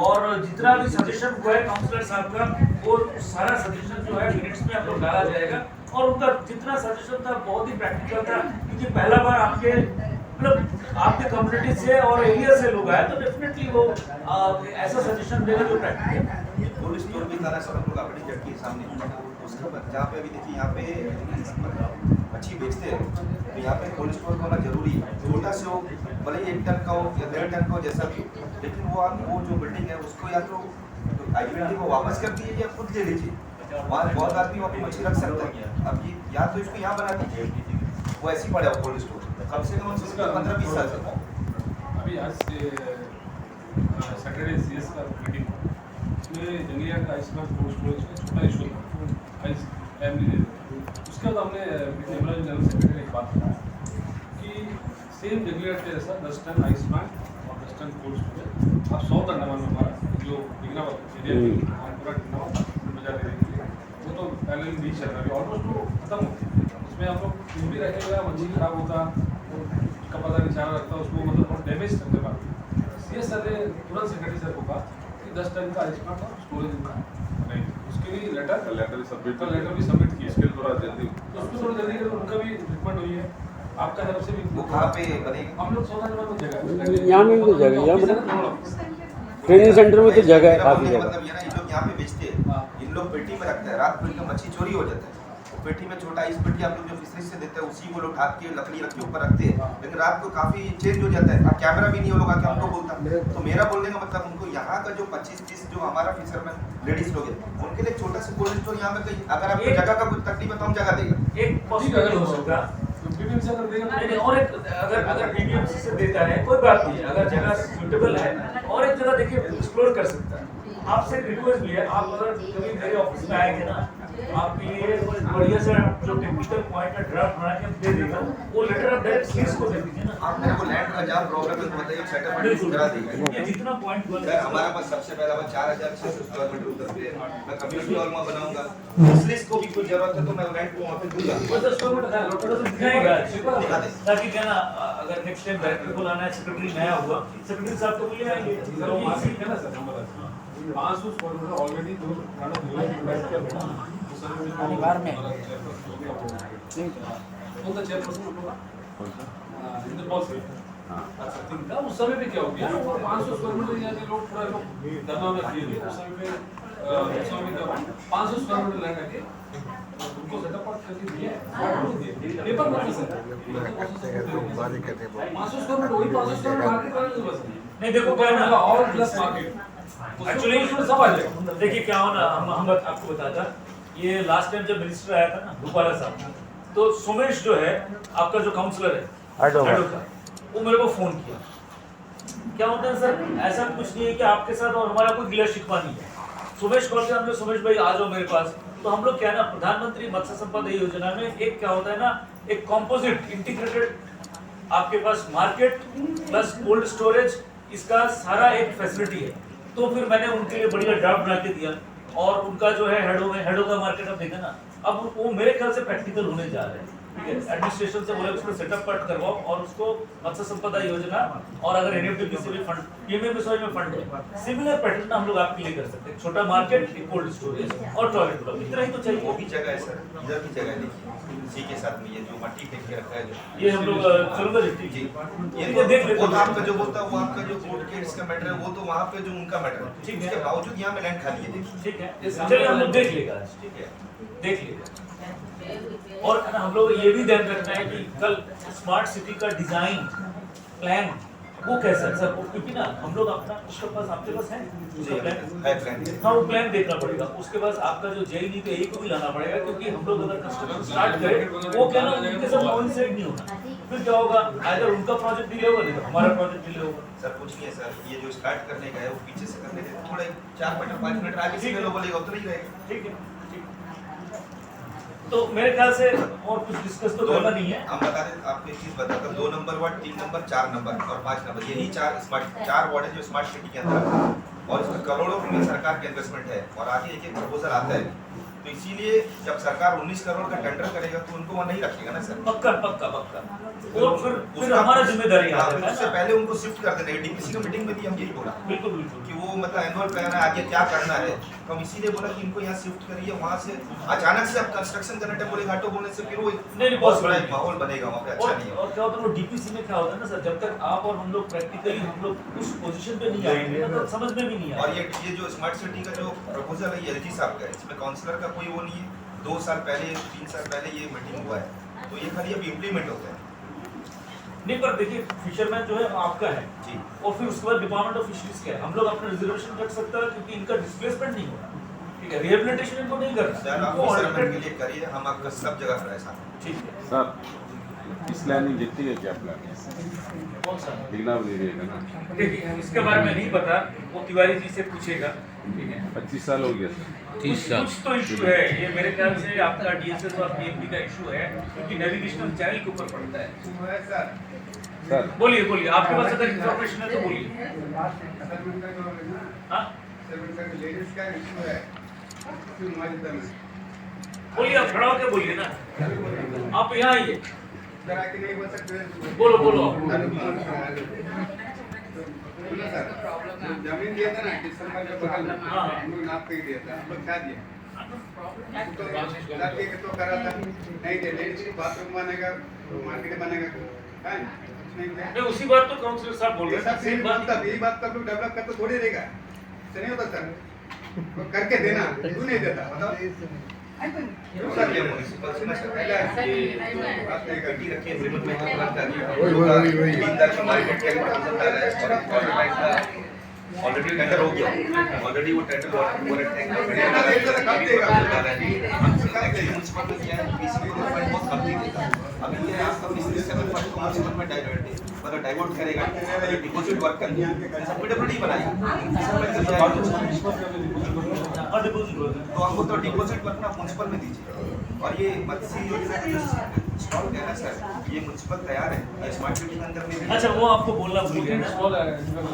और जितना भी सजेशन हुआ है काउंसलर साहब का वो सारा सजेशन जो है मिनट्स में आप लोग डाला जाएगा। और उनका जितना सजेशन था बहुत ही प्रैक्टिकल था, क्योंकि पहला बार आपके मतलब आपके कम्युनिटी से और एरिया से लोग आए तो डेफिनेटली वो ऐसा सजेशन देगा जो प्रैक्टिकल। कोल्ड स्टोर भी तारा सब लोग अपनी जगह के सामने उसका जहाँ पे अभी देखिए यहाँ पे अच्छी बेचते हैं तो यहाँ पे कोल्ड स्टोर होना जरूरी है। छोटा से हो भले ही 1 टन का हो या 1.5 टन का हो जैसा भी, लेकिन वो जो बिल्डिंग है उसको या तो आइडेंटिटी को वापस कर दीजिए या खुद ले लीजिए। वहाँ बहुत आदमी अपनी मछली रख सकता है, अब ये या तो इसको यहाँ बना दीजिए, वो ऐसी पड़े हो कोल्ड स्टोर कम से कम 15-20 साल से। अभी आज से सैटरडे सीएस का मीटिंग उसमें जंगलियात का आइस प्लांट कोल्ड स्टोरेज का छोटा इशू था, आइस फैमिली उसके बाद हमने जनरल सेक्रेटरी ने एक बात कहा कि सेम जंगलियात के जैसा 10 टन आइस प्लांट और 10 टन कोल्ड स्टोरेज आप 100 टन नमन में हमारा जो डिग्नावत एरिया पूरा डिग्नावत बाजार देने के लिए वो तो पहले भी चल रहा है, ऑलमोस्ट वो खत्म हो गया। उसमें हम लोग कुछ भी रखे हुए मछली खराब होता उसका पता नहीं चारा रखता उसको मतलब बहुत डैमेज करने पाते। सीएस सर ने तुरंत सेक्रेटरी सर को कहा कि 10 टन का आइस प्लांट और स्टोरेज नहीं, उसके लिए लेटर भी सबमिट किया, इसके लिए थोड़ा जल्दी तो उसको थोड़ा जल्दी कर, उनका भी रिकमेंड हुई है आपका तरफ से भी। वो कहाँ पे बनेगा? हम लोग 14 नंबर में जगह यहाँ में भी तो जगह, यहाँ मतलब ट्रेनिंग सेंटर में तो जगह है काफ़ी जगह। मतलब ये ना ये लोग यहाँ पे बेचते हैं, इन लोग पेटी में रखते हैं, रात को इनका मच्छी चोरी हो जाता है, पेटी में छोटा आइस पेटी आप लोग जो फिशरीज से देते हैं उसी को लोग ढाक के लकड़ी रख के ऊपर रखते हैं, लेकिन रात को काफी चेंज हो जाता है। अब कैमरा भी नहीं होगा कि हमको बोलता, तो मेरा बोलने का मतलब उनको यहाँ का जो 25-30 जो हमारा फिशरमैन लेडीज लोग हैं उनके लिए छोटा सा कोल्ड स्टोर यहाँ पे कहीं अगर आपको जगह का कुछ तकलीफ है तो हम जगह देगा। एक पॉसिबल हो सकता बीबीएम से अगर देगा नहीं, और एक अगर बीबीएमसी से देता है कोई बात नहीं है, अगर जगह सूटेबल है और एक जगह देखिए एक्सप्लोर कर सकता है। आपसे एक रिक्वेस्ट भी है, आप अगर कभी मेरे ऑफिस में आएंगे ना आपके लिए बढ़िया से जो टेक्निकल पॉइंट का ड्राफ्ट बना के दे देगा, वो लेटर आप डायरेक्ट सीएस को दे दीजिए ना। आप मेरे को लैंड का जहाँ प्रॉब्लम है बताइए, सेटअप एडमिशन करा देंगे। ये जितना पॉइंट सर हमारे पास सबसे पहला 4600 स्क्वायर मीटर उधर पे है, मैं कम्युनिटी हॉल में बनाऊंगा, इसलिए इसको भी कोई जरूरत है तो मैं लैंड को वहाँ पे दूंगा। वो 10 किलोमीटर तो दिखाएगा ताकि क्या ना अगर नेक्स्ट टाइम डायरेक्टर को लाना है, सेक्रेटरी नया हुआ, सेक्रेटरी साहब को ले आएंगे। सर वो मार्केट है ना sir, number 500 square metre already जो पुराना डिवाइड शनिवार में कौन सा चेयरपर्सन होगा इंद्रपाल से अच्छा ठीक है। उस समय पे क्या हो गया 500 स्क्वायर मीटर यानी लोग पूरा लोग धरना में किए थे, उस समय पे क्या हुआ 500 स्क्वायर मीटर लैंड आके उनको सेटअप करके दिया पेपर में सर 500 स्क्वायर मीटर वही 500 स्क्वायर मीटर मार्केट वाले बस नहीं देखो क्या ना और प्लस मार्केट एक्चुअली सब आ जाएगा। देखिए क्या हो ना हम आपको बताता, ये लास्ट टाइम जब मिनिस्टर आया था ना रूपाला साहब, तो सोमेश जो है आपका जो काउंसलर है हेडो का, वो मेरे को फोन किया। क्या होता है सर, ऐसा कुछ नहीं है कि आपके साथ और हमारा कोई गिला शिकवा नहीं है। सोमेश कॉल किया हमने, सोमेश भाई आ जाओ मेरे पास। तो हम लोग क्या ना प्रधानमंत्री मत्स्य संपदा योजना में एक क्या होता है ना, एक कॉम्पोजिट इंटीग्रेटेड आपके पास मार्केट प्लस कोल्ड स्टोरेज, इसका सारा एक फैसिलिटी है। तो फिर मैंने उनके लिए बढ़िया ड्राफ्ट बना के दिया, और उनका जो है हेडो का मार्केट आप देखा ना, अब वो मेरे ख्याल से प्रैक्टिकल होने जा रहे हैं। ठीक है, एडमिनिस्ट्रेशन से बोले उसको सेटअप पार्ट करवाओ और उसको मत्स्य संपदा योजना और अगर एनएफडीपी से भी फंड, पीएमएमएसवाई में फंड है, सिमिलर पैटर्न हम लोग आपके लिए कर सकते हैं। छोटा मार्केट, कोल्ड स्टोरेज और टॉयलेट क्लब, इतना ही तो चाहिए। वो भी जगह है सर, इधर भी जगह देखिए, इसी के साथ में ये जो मट्टी फेंक के रखा है जो ये हम लोग चलूंगा जी जी, ये देख लेते वो हैं। आपका जो बोलता है वो आपका जो कोर्ट केस का मैटर है वो तो वहाँ पे जो उनका मैटर है, ठीक है। उसके बावजूद यहाँ में लैंड खाली है देखिए। ठीक है, चलिए हम लोग देख लेगा आज, ठीक है देख लेगा। और हम लोग ये भी ध्यान रखना है कि कल स्मार्ट सिटी का डिजाइन प्लान वो कैसा है सर? वो क्योंकि ना हम लोग अपना उसके पास आपके पास है उसका प्लान? है प्लान। हाँ, वो प्लान देखना पड़ेगा। उसके बाद आपका जो जेई तो यही को भी लाना पड़ेगा, क्योंकि हम लोग अगर कंस्ट्रक्शन स्टार्ट करें वो क्या ना उनके साथ कोइंसाइड नहीं होगा। फिर क्या होगा, आइदर उनका प्रोजेक्ट डिले होगा, नहीं तो हमारा प्रोजेक्ट डिले होगा। सर कुछ नहीं है सर, ये जो स्टार्ट करने का है वो पीछे से करने का थोड़ा 4 मिनट 5 मिनट आगे से लोग बोलेगा उतना ही रहेगा। ठीक है, ठीक। तो मेरे ख्याल से और कुछ डिस्कस तो करना नहीं है। हम बता दें, आपको एक चीज बताता हूँ, 2 नंबर वार्ड, 3 नंबर, 4 नंबर और 5 नंबर, यही 4 वार्ड है जो स्मार्ट सिटी के अंदर आता है और इसमें करोड़ों रुपए सरकार के इन्वेस्टमेंट है और आगे एक प्रपोजल आता है। तो इसीलिए जब सरकार 19 करोड़ का टेंडर करेगा तो उनको वहाँ नहीं रखेगा ना सर। पक्का पक्का पक्का। और फिर हमारा जिम्मेदारी हाँ, आता है उससे ना। पहले उनको शिफ्ट कर देना है। डीपीसी की मीटिंग में भी हम यही बोला बिल्कुल बिल्कुल। कि वो मतलब एनुअल प्लान है, आगे क्या करना है, तो हम इसीलिए बोला कि इनको यहाँ शिफ्ट करिए। वहाँ से अचानक से अब कंस्ट्रक्शन करने टाइम बोले घाटो बोलने से फिर वो नहीं, बहुत बड़ा एक माहौल बनेगा वहाँ पे, अच्छा नहीं है। और क्या होता है वो डीपीसी में क्या होता है ना सर, जब तक आप और हम लोग प्रैक्टिकली हम लोग उस पोजीशन पे नहीं आएंगे ना तो समझ में भी नहीं और आएगा। ये जो स्मार्ट सिटी का जो प्रपोजल है ये एलजी साहब का है, इसमें काउंसलर का कोई वो नहीं है। 2 साल पहले 3 साल पहले ये मीटिंग हुआ है, तो ये खाली अभी इम्प्लीमेंट होता है। नहीं, पर देखिए फिशरमैन जो है आपका है जी। और फिर उसके बाद डिपार्टमेंट ऑफ फिशरीज का है। हम लोग अपना रिजर्वेशन रख सकते हैं क्योंकि इनका डिस्प्लेसमेंट नहीं हो रहा, ठीक है, रिहेबिलिटेशन इनको नहीं करना। सर आप इनको फिशरमैन के alternate- लिए करिए, हम आपका सब जगह खड़ा है साथ। ठीक है। सर इस लाइन में लिखती है क्या प्लान कौन सा? लिखना भी नहीं रहेगा ना। देखिए इसके बारे में नहीं पता, वो तिवारी जी से पूछेगा, ठीक है। 25 साल हो गया सर। 30 साल। कुछ तो इशू है, ये मेरे ख्याल से आपका डीएसएस और पीएमपी का इशू है, क्योंकि नेविगेशनल चैनल के ऊपर पड़ता है। सर बोलिए बोलिए, आपके पास अगर इंफॉर्मेशन है तो बोलिए। हाँ बोलिए, आप खड़ा होकर बोलिए ना, आप यहाँ आइए, बोलो बोलो। जमीन दिया था ना दिसंबर के बगल में, हाँ। हम लोग नाप के दिया था, हम लोग क्या दिए तो करा था नहीं दे, लेडीज की बाथरूम बनेगा, मार्केट बनेगा, नहीं नहीं, उसी बात तो काउंसलर साहब बोल रहे सब हैं, सेम बात। यही बात तब लोग डेवलप करते थोड़ी रहेगा, ऐसा नहीं होता सर, तो करके देना, तू नहीं देता बताओ। सर ये म्युनिसिपल से ना सर पहले बात नहीं करती रखी एग्रीमेंट में बात कर वही। इंदर का मार्केट का प्रपोजल आ रहा है और ऑलरेडी टेंडर हो गया, ऑलरेडी वो टेंडर ओवर टैंक म्युनिसिपल में क्या है, पीसी डेवलपमेंट बहुत कम देगा। अभी ये आपका बिजनेस 7 को म्युनिसिपल में डाइवर्ट है, मतलब डाइवर्ट करेगा, डिपॉजिट वर्क करेगा, सबमिटेबिलिटी बनाएगा। हाँ, डिपॉजिट हो गया। तो हमको तो डिपॉजिट वर्क ना म्युनिसिपल में दीजिए। और ये मत्स्य योजना का जो स्टॉल है ना सर, ये म्युनिसिपल तैयार है, ये स्मार्ट सिटी के अंदर में भी अच्छा, वो आपको बोलना भूल गया ना।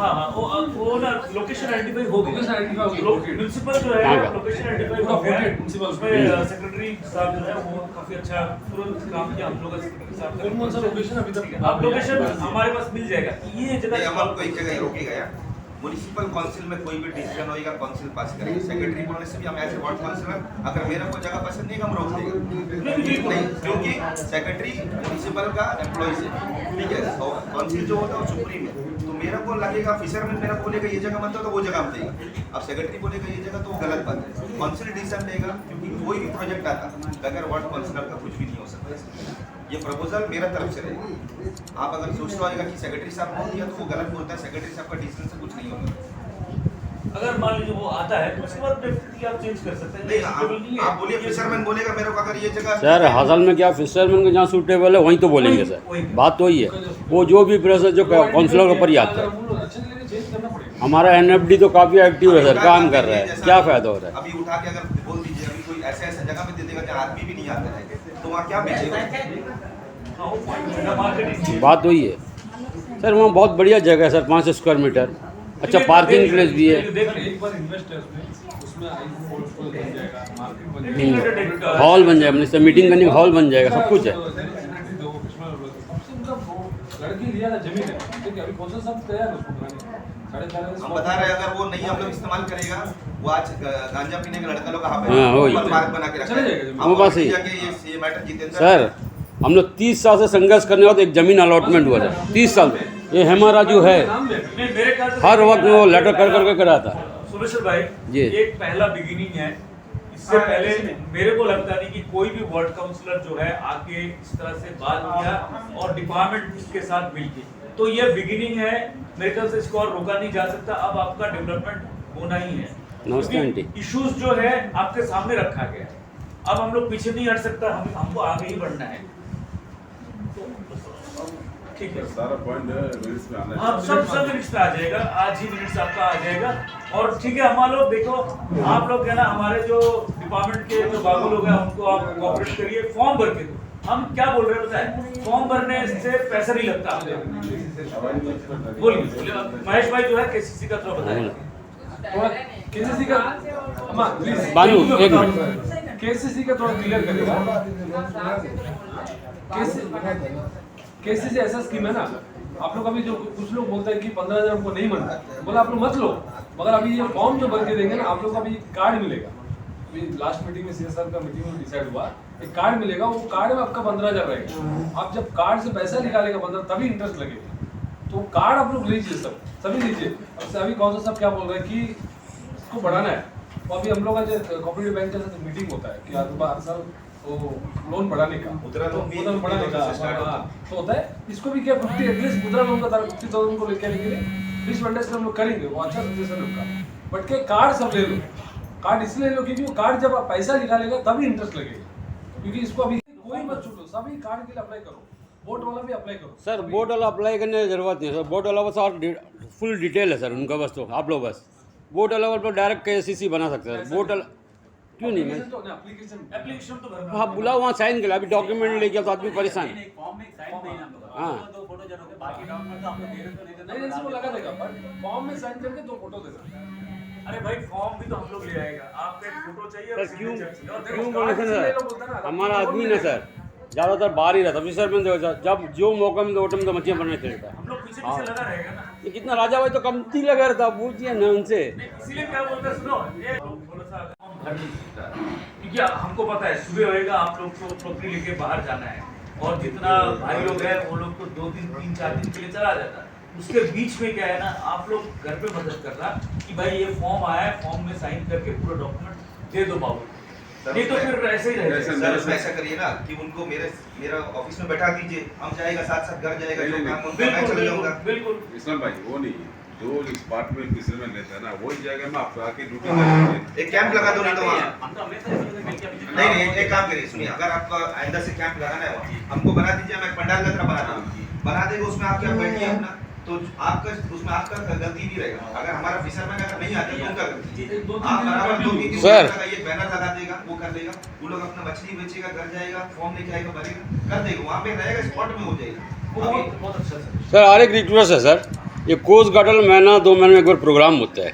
हाँ हाँ, वो ना लोकेशन आइडेंटिफाई हो गया। Location identify हो गया। म्युनिसिपल जो है कहाँ का? लोकेशन आइडेंटिफाई पूरा हो गया। forget municipal उसमें सेक्रेटरी साहब जो है वो काफी अच्छा तुरंत काम किया हम लोग का सेक्रेटरी साहब का। कौन सा लोकेशन अभी तक आप लोकेशन हमारे पास मिल जाएगा। ये नहीं, जगह हम आपको एक जगह ही रोकेगा यार। म्युनिसिपल काउंसिल में कोई भी डिसीजन होगा काउंसिल पास करेगी, सेक्रेटरी बोलने से भी हम ऐसे वार्ड काउंसिलर अगर मेरा कोई जगह पसंद नहीं हम रोक देंगे नहीं, क्योंकि सेक्रेटरी म्युनिसिपल का एम्प्लॉइज है, ठीक है, और काउंसिल जो होता है वो सुप्रीम है। तो मेरा को लगेगा फिशरमैन मेरा बोलेगा ये जगह मत हो तो वो जगह हम देगा, अब सेक्रेटरी बोलेगा ये जगह तो वो गलत बात है। काउंसिल डिसीजन लेगा, क्योंकि कोई भी प्रोजेक्ट आता बगैर वार्ड काउंसिलर का कुछ भी नहीं हो सकता। ये प्रपोजल मेरा तरफ से रहेगा। आप अगर सोच रहे कि सेक्रेटरी साहब बोल दिया तो वो गलत बोलता है, सेक्रेटरी साहब का डिसीजन से कुछ नहीं होगा। अगर मान लीजिए वो आता है तो उसके बाद डेफिनेटली आप चेंज कर सकते हैं। नहीं, Suitable नहीं है। आप बोलिए फिशरमैन बोलेगा मेरे को अगर ये जगह सर हासिल में क्या फिशरमैन को जहाँ सूटेबल है वहीं तो बोलेंगे सर, बात तो वही है। वो जो भी प्रेशर जो काउंसलर के ऊपर ही आता है। अच्छे से लेके चेंज करना पड़ेगा। हमारा एनएफडी तो काफ़ी एक्टिव है सर, काम कर रहा है, क्या फ़ायदा हो रहा है। अभी उठा के अगर बोल दीजिए अभी कोई ऐसे ऐसे जगह पे दे देगा जहाँ आदमी भी नहीं आता है तो वहाँ क्या बेचेगा? हाँ, वो point है, मार्केटिंग। बात वही है सर, वहाँ बहुत बढ़िया जगह है सर, 5 स्क्वायर मीटर, अच्छा पार्किंग प्लेस भी है, एक बार इन्वेस्ट है उसमें आई बन जाएगा, मार्केट बन जाएगा, हॉल बन जाएगा, मतलब मीटिंग करने का हॉल बन जाएगा, सब कुछ है। लड़की लिया ना जमीन है, ठीक है, अभी कौन सा सब तैयार है उसको बनाने, 4.5 हम बता रहे हैं अगर वो नहीं हम लोग इस्तेमाल करेगा, वो आज गांजा पीने का लड़का लोग कहाँ पे हाँ, वही। ऊपर पार्क बना के रखा चले है। जाएगा। हम वो बात सही। जाके ये मैटर जितेंद्र सर हम लोग 30 साल से संघर्ष करने के बाद एक ज़मीन अलॉटमेंट हुआ था, 30 साल से। ये हेमा राजू है, नाम ले नहीं, मेरे ख्याल से हर वक्त वो लेटर कर करके कराता। सुरेश्वर भाई, जी। एक पहला बिगिनिंग है, इससे पहले मेरे को लगता नहीं कि कोई भी वार्ड काउंसलर जो है आके इस तरह से बात किया और डिपार्टमेंट के साथ मिलके, तो ये बिगिनिंग है। मेरे ख्याल से इसको और रोका नहीं जा सकता। अब आपका डेवलपमेंट होना ही है। नमस्ते आंटी। इश्यूज जो है आपके सामने रखा गया है, अब हम लोग पीछे नहीं हट सकता, हमको आगे ही बढ़ना है। ठीक है, सारा पॉइंट मिनट्स में आना हाँ, सब मिनट्स पे आ जाएगा। आज ही मिनट्स आपका आ जाएगा। और ठीक है, हमारे लोग देखो, आप लोग है ना, हमारे जो डिपार्टमेंट के जो बाबू लोग हैं उनको आप कोऑपरेट करिए, फॉर्म भर के दो। हम क्या बोल रहे हैं पता है, फॉर्म भरने से पैसा नहीं लगता। बोलिए महेश भाई जो है केसीसी का थोड़ा बताएगा। केसीसी का अम्मा प्लीज बानू एक मिनट। केसीसी का थोड़ा क्लियर करेगा। केसीसी ऐसा स्कीम है ना, आप लोग अभी जो कुछ लोग बोलते हैं कि 15,000 हमको नहीं मिलता, बोला आप लोग मत लो, मगर अभी ये फॉर्म जो भर के देंगे ना, आप लोग को अभी कार्ड मिलेगा। अभी लास्ट मीटिंग में सीएसआर का मीटिंग में डिसाइड हुआ, एक कार्ड मिलेगा, वो कार्ड में आपका 15,000 रहेगा। आप जब कार्ड से पैसा निकालेगा 15 तभी इंटरेस्ट लगेगा। तो कार्ड आप लोग लीजिए, सभी लीजिए। अब अभी कौन सा सब क्या बोल रहे हैं कि इसको बढ़ाना है, तो अभी हम लोग का जो कोऑपरेटिव बैंक के साथ मीटिंग होता है कि हर साल वो लोन बढ़ाने का, मुद्रा लोन भी बढ़ाने का तो होता है। इसको भी क्या 50 एटलीस्ट मुद्रा लोन का 50,000 को लेकर के लिए 20 फंडेस हम लोग करेंगे, वो अच्छा सजेशन होगा। बट के कार्ड सब ले लो, कार्ड इसलिए लो क्योंकि वो कार्ड जब आप पैसा निकालेगा तभी इंटरेस्ट लगेगा। क्योंकि इसको अभी कोई मत छूटो, सभी कार्ड के लिए अप्लाई करो, वोट वाला भी अप्लाई करो। सर बोर्ड वाला अप्लाई करने की जरूरत नहीं है सर, बोर्ड वाला बस और फुल डिटेल है सर उनका, बस तो आप लोग बस बोर्ड वाला पर डायरेक्ट केसीसी बना सकते हैं। बोर्ड वाला क्यों नहीं, मैं एप्लीकेशन तो भरना हाँ बुलाओ वहाँ साइन कर, अभी डॉक्यूमेंट लेके तो आदमी परेशान है। हाँ नहीं इसको लगा देगा, बट फॉर्म में साइन करके 2 फोटो देगा। अरे भाई फॉर्म भी तो हम लोग ले आएगा, आपका एक फोटो चाहिए और सर क्यों signature चाहिए। और देखो, क्यों बोले सर, हमारा आदमी ना सर ज़्यादातर बाहर ही रहता है सर, में जब जो मौका मिलता है में तो मछलियाँ बनने चलता है। हम लोग पीछे पीछे लगा रहेगा ना। ये कितना राजा भाई तो कमती लगा रहता, पूछिए ना उनसे। नहीं, इसीलिए क्या बोलते हैं, सुनो ये थोड़ा सा फॉर्म भर नहीं सकता, क्योंकि हमको पता है सुबह होएगा, आप लोग को प्रॉपर्टी लेके बाहर जाना है, और जितना भाई लोग हैं वो लोग तो 2 दिन 3-4 दिन के लिए चला जाता है। उसके बीच में क्या है ना, आप लोग घर पे मदद करना कि भाई ये फॉर्म आया है, फॉर्म में साइन करके पूरा डॉक्यूमेंट दे दो बाबू, नहीं तो फिर ऐसे ही रहेगा। सर उसमें ऐसा करिए ना कि उनको मेरा ऑफिस में बैठा दीजिए, हम जाएगा साथ घर जाएगा, जो काम उनका मैं चले जाऊंगा। बिल्कुल इस्लाम भाई वो नहीं है, जो इस पार्ट में फिशरमैन लेता है ना वही जाएगा में आप आके ड्यूटी करेंगे। एक कैंप लगा दो नहीं तो वहाँ नहीं एक काम करिए, सुनिए, अगर आपका आइंदा से कैंप लगाना है हमको बना दीजिए, मैं पंडाल का तरह बना देगा, उसमें आप क्या बैठिए अपना, तो आपका उसमें आपका गलती भी रहेगा। अगर हमारा फिशरमैन अगर नहीं आते तो उनका गलती, आप बराबर 2-3 दिन सर ये बैनर लगा देगा, वो कर देगा, वो लोग अपना मछली बेचेगा, घर जाएगा, फॉर्म लेके आएगा, भरेगा, कर देगा, वहाँ पे रहेगा, स्पॉट में हो जाएगा। बहुत अच्छा सर और एक रिक्वेस्ट है सर, ये कोस्ट गार्ड वाला महीना 2 महीने में एक बार प्रोग्राम होता है,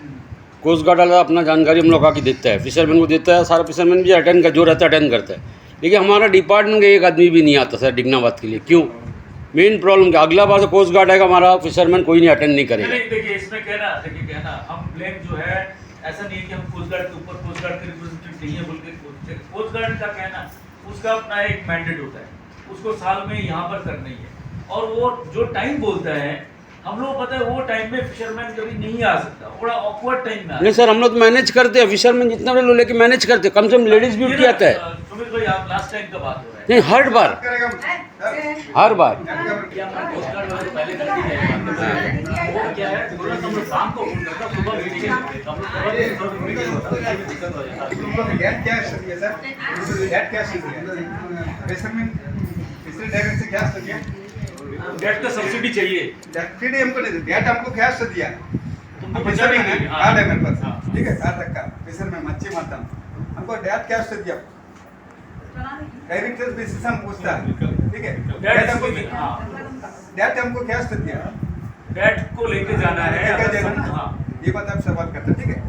कोस्ट गार्ड वाला अपना जानकारी हम लोग आके देता है, फिशरमैन को देता है, सारा फिशरमैन भी अटेंड कर जो रहता है अटेंड करता है। लेकिन हमारा डिपार्टमेंट का एक आदमी भी नहीं आता सर डिगनाबाद के लिए, क्यों? मेन प्रॉब्लम क्या, अगला बार तो कोस्ट गार्ड आएगा, हमारा फिशरमैन कोई नहीं अटेंड नहीं करेगा। नहीं, देखिए इसमें कहना हम ब्लेम जो है ऐसा नहीं है कि हम कोस्ट गार्ड के ऊपर, कोस्ट गार्ड के रिप्रेजेंटेटिव नहीं है बोल के, कोस्ट गार्ड का कहना उसका अपना एक मैंडेट होता है, उसको साल में यहाँ पर करना ही है, और वो जो टाइम बोलता है हम लोग पता है वो टाइम में फिशरमैन कभी नहीं आ सकता, बड़ा ऑकवर्ड टाइम में। नहीं सर हम लोग तो मैनेज करते हैं, फिशरमैन जितना भी लो लेके मैनेज करते हैं, कम से कम लेडीज भी उठ आता है। सुमित भाई आप लास्ट टाइम का बात हो रहा है, नहीं हर बार करेगा हर बार क्या हमारा कोस्ट गार्ड वाले पहले कर दी जाएगा, वो क्या है थोड़ा सा हम लोग शाम को फोन करता, सुबह मीटिंग हम लोग मीटिंग होता है, दिक्कत हो जाता है। डेट क्या है सर, डेट क्या है फिशरमैन, फिशरी डायरेक्ट से क्या दिया, डेट का सब्सिडी चाहिए, डेट हमको नहीं, डेट हमको कैश से दिया, तुमको फिशर बचा में नहीं कार्ड है मेरे पास, ठीक है, कार्ड रखा, फिशर में मच्छी मारता हूँ, हमको डेट कैश से दिया, डायरेक्टर बेसिस हम पूछता है, ठीक है, डेट हमको कैश से दिया, डेट को लेके जाना है, लेके जाना ना, हाँ। ये बात आप सवाल करते हैं, ठीक है,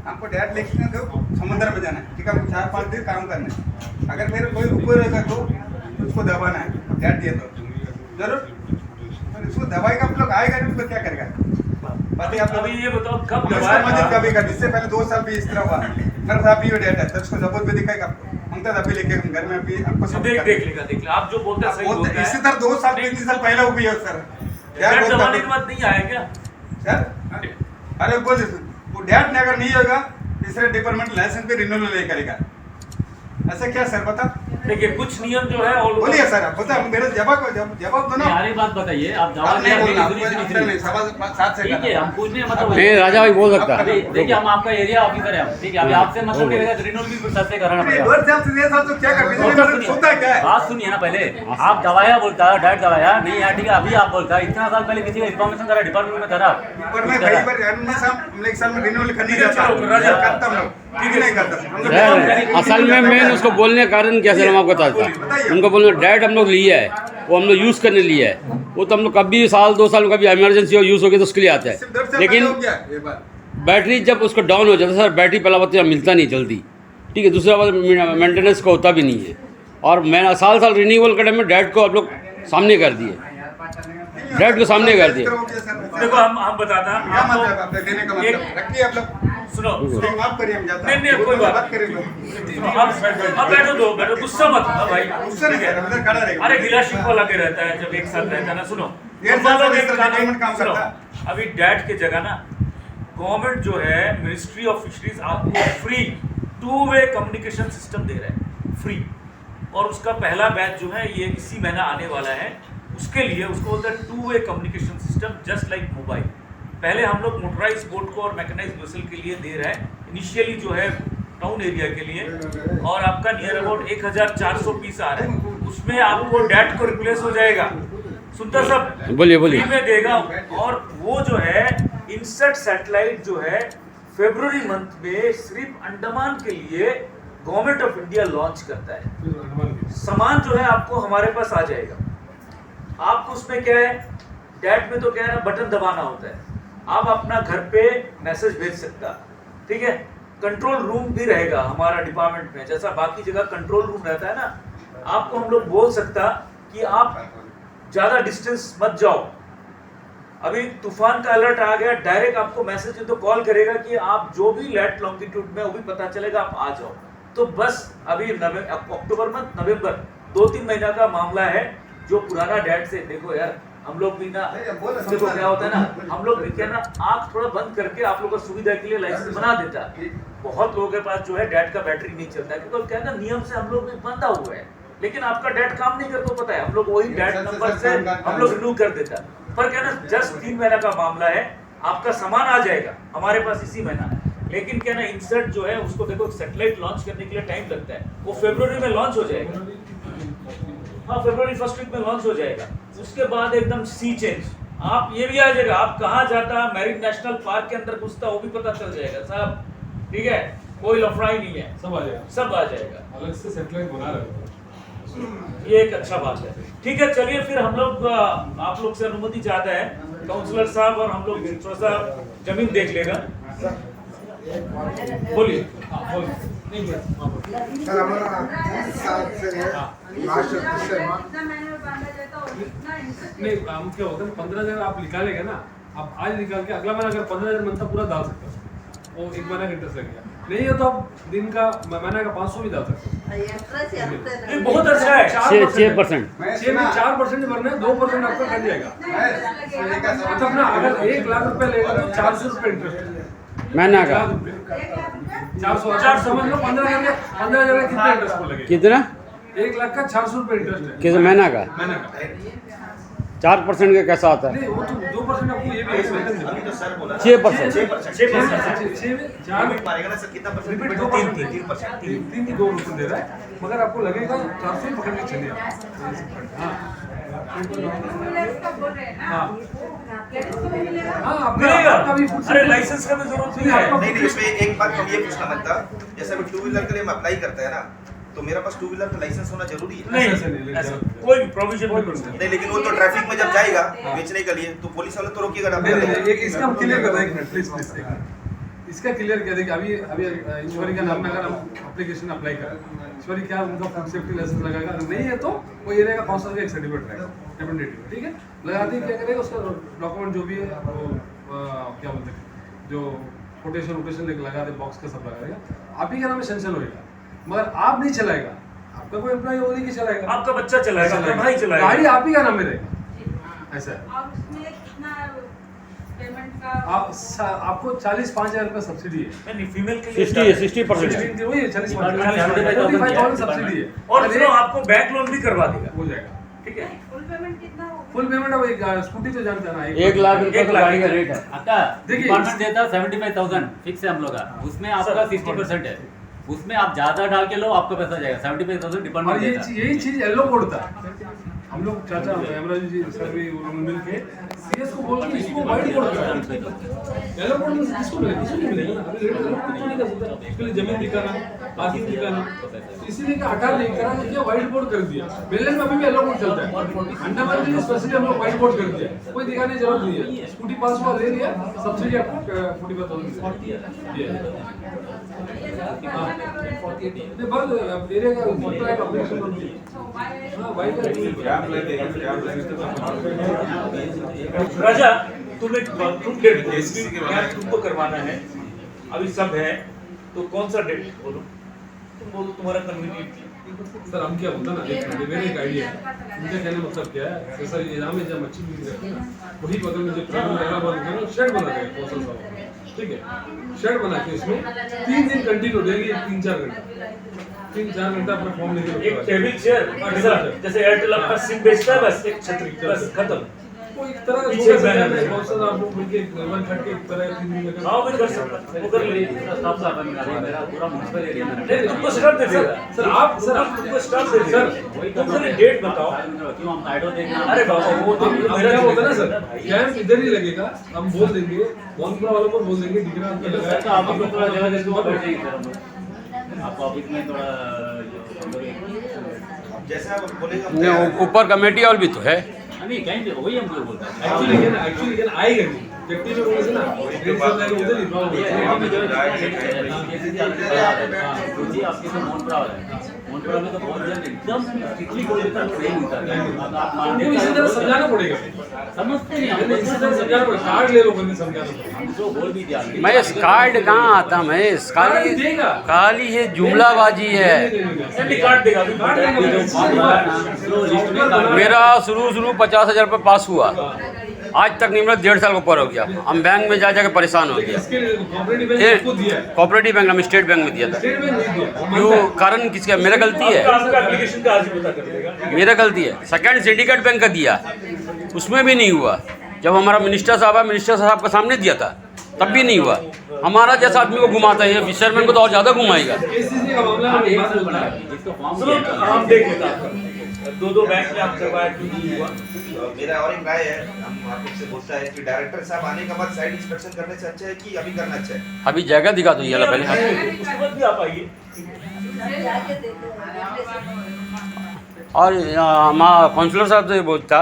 हमको डेट लेके तो समुद्र में जाना है, ठीक है, हमको 4-5 दिन काम करना है, अगर मेरे कोई ऊपर रहेगा तो उसको दबाना है, डेट दिए तो जरूर उसको दवाएगा, आप लोग आएगा नहीं तो क्या करेगा, बातें आप अभी ये बताओ कब इसको दबाया मस्जिद था? कभी कर, इससे पहले 2 साल भी इस तरह हुआ, मेरे साथ भी डेट है, तो उसको जबूत भी दिखाएगा आपको, हम तो अभी लेके घर में अभी आपको सब देख लेगा, आप जो बोलते हैं सही बोलते हैं। इसी तरह 2 साल 3 साल पहले हुई है सर, क्या डेट बोलता जमाने है के बाद नहीं आया क्या? सर, अरे बोल वो डेट अगर नहीं होगा तीसरे डिपार्टमेंट लाइसेंस पे रिन्यूअल नहीं करेगा, ऐसा क्या सर बता देखिए कुछ नियम जो है और बोलिए सर आप बता मेरे जवाब दो ना यार एक बात बताइए, आप दवा आप नहीं बोलना सुनिए, सुनिए, आपको सुनिए। सवाल साथ से ठीक है, हम पूछने मतलब नहीं राजा भाई बोल सकता है। देखिए हम आपका एरिया ऑफिसर है हम, ठीक है, अभी आपसे मतलब नहीं रहेगा तो रिन्यूअल भी सर से कराना पड़ेगा। दो साल से ये साल तो क्या कर बिजली सुनता क्या है बात सुनिए ना पहले, आप दवाया बोलता है डायरेक्ट दवाया नहीं यार, ठीक है, अभी आप बोलता है इतना साल पहले किसी का इन्फॉर्मेशन करा डिपार्टमेंट में करा पर मैं भाई पर एक साल में रिन्यूअल करने जाता करता हूँ ठीक नहीं करता असल में मैं उसको बोलने का कारण क्या सर हम आपको बताता हूँ। उनको बोलना डायरेक्ट हम लोग लिया है, वो हम लोग यूज़ करने लिया है, वो तो हम लोग कभी साल 2 साल कभी इमरजेंसी हो यूज़ हो गया तो उसके लिए आता है। लेकिन बैटरी जब उसको डाउन हो जाता है सर, बैटरी पहला बात तो मिलता नहीं जल्दी, ठीक है, दूसरा बात मेंटेनेंस का होता भी नहीं है। और मैं साल साल रिन्यूअल के टाइम में डायरेक्ट को आप लोग सामने कर दिए, डायरेक्ट को सामने कर दिए। देखो हम बताता क्या मतलब आपने देने का मतलब रखिए आप लोग सुनो माफ करिए हम जाता नहीं कोई बात करिए सुनो, अब बैठो गुस्सा मत हो भाई, उससे नहीं कर अंदर खड़ा रहेगा अरे गिला शिकवा लगे रहता है जब एक साथ रहता है ना। सुनो डेढ़ साल से इस तरह का काम सुनो, करता अभी डैट की जगह ना गवर्नमेंट जो है मिनिस्ट्री ऑफ फिशरीज आपको फ्री 2-वे कम्युनिकेशन सिस्टम दे रहा है फ्री, और उसका पहला बैच जो है ये इसी महीना आने वाला है। उसके लिए उसको बोलते हैं two way communication system just like mobile. पहले हम लोग मोटराइज बोट को और मैकेनाइज वेसल के लिए दे रहे हैं इनिशियली जो है टाउन एरिया के लिए, और आपका नियर अबाउट 1400 पीस आ रहा है, उसमें आपको डैट को रिप्लेस हो जाएगा। सुनता सब बोलिए फ्री में देगा। और वो जो है इनसेट सैटेलाइट जो है फरवरी मंथ में सिर्फ अंडमान के लिए गवर्नमेंट ऑफ इंडिया लॉन्च करता है। सामान जो है आपको हमारे पास आ जाएगा। आपको उसमें क्या है, डैट में तो क्या है ना, बटन दबाना होता है, आप अपना घर पे मैसेज भेज सकता, ठीक है। कंट्रोल रूम भी रहेगा हमारा डिपार्टमेंट में, जैसा बाकी जगह कंट्रोल रूम रहता है ना, आपको हम लोग बोल सकता कि आप ज्यादा डिस्टेंस मत जाओ, अभी तूफान का अलर्ट आ गया, डायरेक्ट आपको मैसेज तो कॉल करेगा कि आप जो भी लैट लॉन्गिट्यूड में वो भी पता चलेगा, आप आ जाओ। तो बस अभी अक्टूबर मंथ नवंबर 2-3 महीना का मामला है। जो पुराना डैट से देखो यार, हम लोग भी ना देखो क्या होता है ना, हम लोग भी क्या ना आँख थोड़ा बंद करके आप लोगों को सुविधा के लिए लाइसेंस बना देता। बहुत लोगों के पास जो है डैट का बैटरी नहीं चलता, क्योंकि क्या है ना नियम से हम लोग भी बंधा हुआ है, लेकिन आपका डैट काम नहीं करता, पता है, हम लोग वही डैट नंबर से हम लोग रिन्यू कर देता। पर क्या ना जस्ट 3 महीना का मामला है, आपका सामान आ जाएगा हमारे पास इसी महीना है। लेकिन क्या ना इंसर्ट जो है उसको देखो सैटेलाइट लॉन्च करने के लिए टाइम लगता है, वो फरवरी में लॉन्च हो जाएगा। हाँ, फरवरी फर्स्ट वीक में लॉन्च हो जाएगा। उसके बाद एकदम सी चेंज, आप ये भी आ जाएगा, आप कहाँ जाता है, मैरिड नेशनल पार्क के अंदर घुसता वो भी पता चल जाएगा साहब, ठीक है, कोई लफड़ा ही नहीं है, सब आ जाएगा, सब आ जाएगा। अलग से सेटेलाइट बना रहे हो, ये एक अच्छा बात है। ठीक है, चलिए फिर हम लोग आप लोग से अनुमति चाहते हैं, काउंसलर साहब, और हम लोग थोड़ा सा जमीन देख लेगा। बोलिए सर हमारा 30 साल से लास्ट नहीं हम क्या होता है 15,000 आप निकालेगा ना, आप आज निकाल के अगला महीना अगर 15,000 बनता पूरा डाल सकते हो, वो एक महीना का इंटरेस्ट लगेगा। नहीं है तो आप दिन का महीना का 500 भी डाल सकते हो। ये बहुत अच्छा है। 6% 4% भरना है, 2% आपका कट जाएगा। मतलब ना अगर 1 लाख रुपए लेगा तो 400 रुपए इंटरेस्ट महीना का 400 समझ लो 15,000 का कितना इंटरेस्ट को लगेगा? कितना? 1 लाख का 400 रुपए इंटरेस्ट है किस महीना का? महीने का। 4% का कैसा आता है? नहीं वो तो 2% आपको ये भी अभी तो सर बोला 6%। 4 मारेगा ना सर, कितना परसेंट? रिपीट 3% 2 रुपए दे रहा है, मगर आपको लगेगा 400 पकड़ के चलिए आप। हाँ मिलेगा। आपका भी अरे लाइसेंस का भी जरूरत नहीं है। नहीं नहीं, इसमें एक बात हम ये पूछना बनता, जैसे अभी 2 व्हीलर के लिए हम अप्लाई करते हैं ना, तो मेरा पास 2 व्हीलर का लाइसेंस होना जरूरी है। नहीं, ऐसा कोई प्रोविजन नहीं। नहीं, लेकिन वो तो ट्रैफिक में जब जाएगा बेचने के लिए, तो पुलिस वाले तो रोकेगा ना। एक इसका हम क्लियर कर दें प्लीज इसका क्लियर कर दें कि अभी ईश्वरी का नाम में अगर हम एप्लीकेशन अप्लाई करें, ईश्वरी क्या उनका फूड सेफ्टी लाइसेंस लगाएगा, अगर नहीं है तो वो एरिया का काउंसिल का एक सर्टिफिकेट रहेगा रिप्रेजेंटेटिव, ठीक है, लगाते ही क्या करेगा उसका डॉक्यूमेंट जो भी है वो क्या बोलते हैं जो कोटेशन वोटेशन लेकर लगा दे, बॉक्स का सब लगा देगा, आप ही का नाम में सेंशन होएगा, मगर आप नहीं चलाएगा, आपका कोई एम्प्लॉय वो नहीं चलाएगा, आपका बच्चा चलाएगा, आपका भाई चलाएगा, गाड़ी आप ही का नाम में रहेगा, ऐसा है। और उसमें कितना पेमेंट आपको 40-5,000 रुपये सब्सिडी है। नहीं फीमेल के लिए 60% वही है 40-5,000 सब्सिडी है। और उसमें आपको बैंक लोन भी करवा देगा, हो जाएगा। ठीक है। फुल पेमेंट कितना होगा? फुल पेमेंट अब एक स्कूटी तो जानते हैं ना, 1 लाख रुपए तो गाड़ी का रेट है। आपका देखिए, डिपार्टमेंट देता है 75,000 फिक्स है हम लोग का, उसमें आपका 60% है, उसमें आप ज्यादा डाल के लो आपका पैसा जाएगा। 75,000 और डिपार्टमेंट देता है। यही चीज येलो कोड था। हम लोग चाचा हेमराज जी सर भी मिल के सीएस को बोल के इसको वाइट कोड करा। येलो कोड में किसको मिलेगा? किसी को मिलेगा ना। अभी येलो कोड तो नहीं कर सकता, इसके लिए जमीन दिखाना, पार्किंग दिखाना, इसीलिए कि हटा नहीं करा तो क्या वाइट बोर्ड कर दिया। बेलन में अभी भी येलो कोड चलता है, अंडमान में स्पेशली हम लोग वाइट बोर्ड कर दिया, कोई दिखाने की जरूरत नहीं है। स्कूटी पास हुआ ले लिया, सब्सिडी आपको 45,000 दिया। नहीं बस एरिया का कॉन्ट्रैक्ट ऑपरेशन कर दिया। हां वाइट कैंप लगेगा, कैंप लगेगा। राजा तुम डेट ACC के बारे में तुमको करवाना है, अभी सब है तो कौन सा डेट बोलो, तुम बोलो तुम्हारा कन्वीनियंट। सर हम क्या होता ना, मेरे एक आइडिया है, मुझे कहने मतलब क्या है कि सर ये यहाँ में जब मच्छी बिक रही है वही बगल में जो ट्रेन लगा हुआ है शेड बना देगा कौशल साहब, ठीक है। शेड बना के इसमें 3 दिन कंटिन्यू डेली 3-4 घंटा अपना फॉर्म लेके एक टेबल चेयर जैसे एयरटेल अपना सिम बेचता है, बस एक छतरी बस खत्म। वो एक तरह पीछे का बैनर है। कौशल आप लोग मिलके वन खट के एक तरह 3 दिन में हाँ वो कर सकता है, वो कर ले। स्टाफ साहब है मेरा पूरा म्युनिसिपल एरिया में नहीं तुमको स्टाफ दे देगा सर आप तुमको स्टाफ दे देगा। तुम खाली डेट बताओ। क्यों हम आइडो देखना। अरे बाबा वो तो अब क्या होता है ना सर, कैंप इधर ही लगेगा, हम बोल देंगे मोनपुरा वालों को बोल देंगे डिग्रा आपका सर लगाया तो आप लोग थोड़ा जगह दे दो बैठेंगे सर हम लोग। आपको ऑफिस में थोड़ा जैसे आप बोलेगा ऊपर कमेटी हॉल भी तो है। नहीं कहीं भी वही हम लोग बोलते हैं। एक्चुअली क्या आएगा नहीं व्यक्ति में बोले से ना एक बात है उधर ही जी आपके तो मोनपुरा है, मोनपुरा में तो बहुत जल्द एकदम स्ट्रिक्टली कोई भी ट्रेन होता है। आप उनको इसी तरह समझाना पड़ेगा, समझते नहीं इसी हम तरह समझाना पड़ेगा। कार्ड ले लो बंदे समझाना पड़ेगा। हमको बोल भी दिया महेश कार्ड कहाँ आता महेश? खाली देगा। खाली ये जुमलाबाजी है। एमडी कार्ड देगा अभी कार्ड देगा। मेरा शुरू 50,000 रुपये पास हुआ, आज तक नहीं मिला, 1.5 साल के ऊपर हो गया। हम बैंक में जा जाके परेशान हो गया। इसके लिए कोऑपरेटिव बैंक को दिया है, कोऑपरेटिव बैंक में, स्टेट बैंक में दिया था। स्टेट बैंक नहीं दिया। क्यों? कारण किसका? मेरा गलती है, आपका एप्लीकेशन का आज ही पता कर देगा। मेरा गलती है। सेकंड सिंडिकेट बैंक का दिया, उसमें भी नहीं हुआ। जब हमारा मिनिस्टर साहब है, मिनिस्टर साहब के सामने दिया था, तब भी नहीं हुआ। हमारा जैसा आदमी को घुमाता है, फिशरमैन को तो और ज़्यादा घुमाएगा। केसीसी का मामला हम एक बात बोलना है। जिसको फॉर्म सुनो हम देख लेते हैं दो बैंक में आप करवाया क्यों नहीं हुआ। मेरा और एक राय है, हम आप लोग से बोलता है कि डायरेक्टर साहब आने के बाद साइड इंस्पेक्शन करने से अच्छा है कि अभी करना अच्छा है? अभी जगह दिखा दो ये पहले। उसके बाद भी आप आइए। और हमारा काउंसलर साहब से बोलता,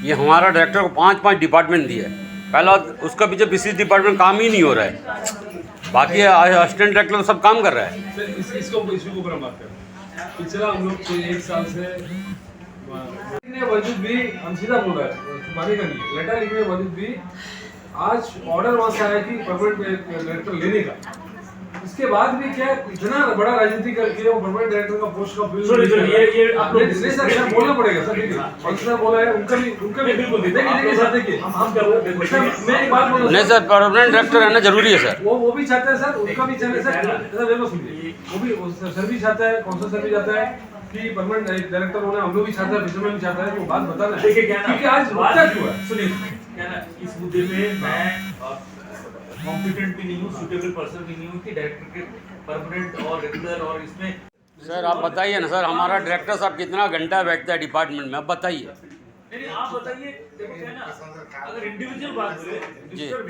ये हमारा डायरेक्टर को 5 डिपार्टमेंट दिया है। पहला उसका पीछे विशेष डिपार्टमेंट काम ही नहीं हो रहा है, बाकी असिस्टेंट डायरेक्टर तो सब काम कर रहा है। सर इसको इशू के ऊपर हम बात करें। पिछला हम लोग 1 साल से लिखने वजूद भी हम सीधा बोल रहे हैं, छुपाने का नहीं, लेटर लिखने वजूद भी आज ऑर्डर वहां से आया कि परमानेंट डायरेक्टर लेने का। इसके बाद भी क्या इतना बड़ा राजनीति करके वो परमानेंट डायरेक्टर का पोस्ट का बिल ये आप लोग सर बोलना पड़ेगा सर, ठीक है। काउंसलर बोला है, उनका भी बिल्कुल देखिए सर, देखिए हम क्या बोलते हैं मैं एक बात बोल नहीं सर, परमानेंट डायरेक्टर रहना जरूरी है सर। वो भी चाहता है सर, उनका भी चाहता है सर, देखो सुनिए, वो भी सर भी चाहता है, काउंसिल सर भी चाहता है कि परमानेंट डायरेक्टर होना, हम लोग भी चाहते हैं, फिशरमैन भी चाहता है। वो बात बताना है देखिए क्या ना, क्योंकि आज रुकता क्यों है? सुनिए क्या ना, इस मुद्दे पे मैं कॉम्पिटेंट भी नहीं हूँ, सूटेबल पर्सन भी नहीं हूँ कि डायरेक्टर के परमानेंट और रेगुलर और इसमें। सर आप बताइए ना सर, हमारा डायरेक्टर साहब कितना घंटा बैठता है डिपार्टमेंट में, अब बताइए। नहीं आप बताइए। देखो क्या ना, अगर इंडिविजुअल बात करें, मिस्टर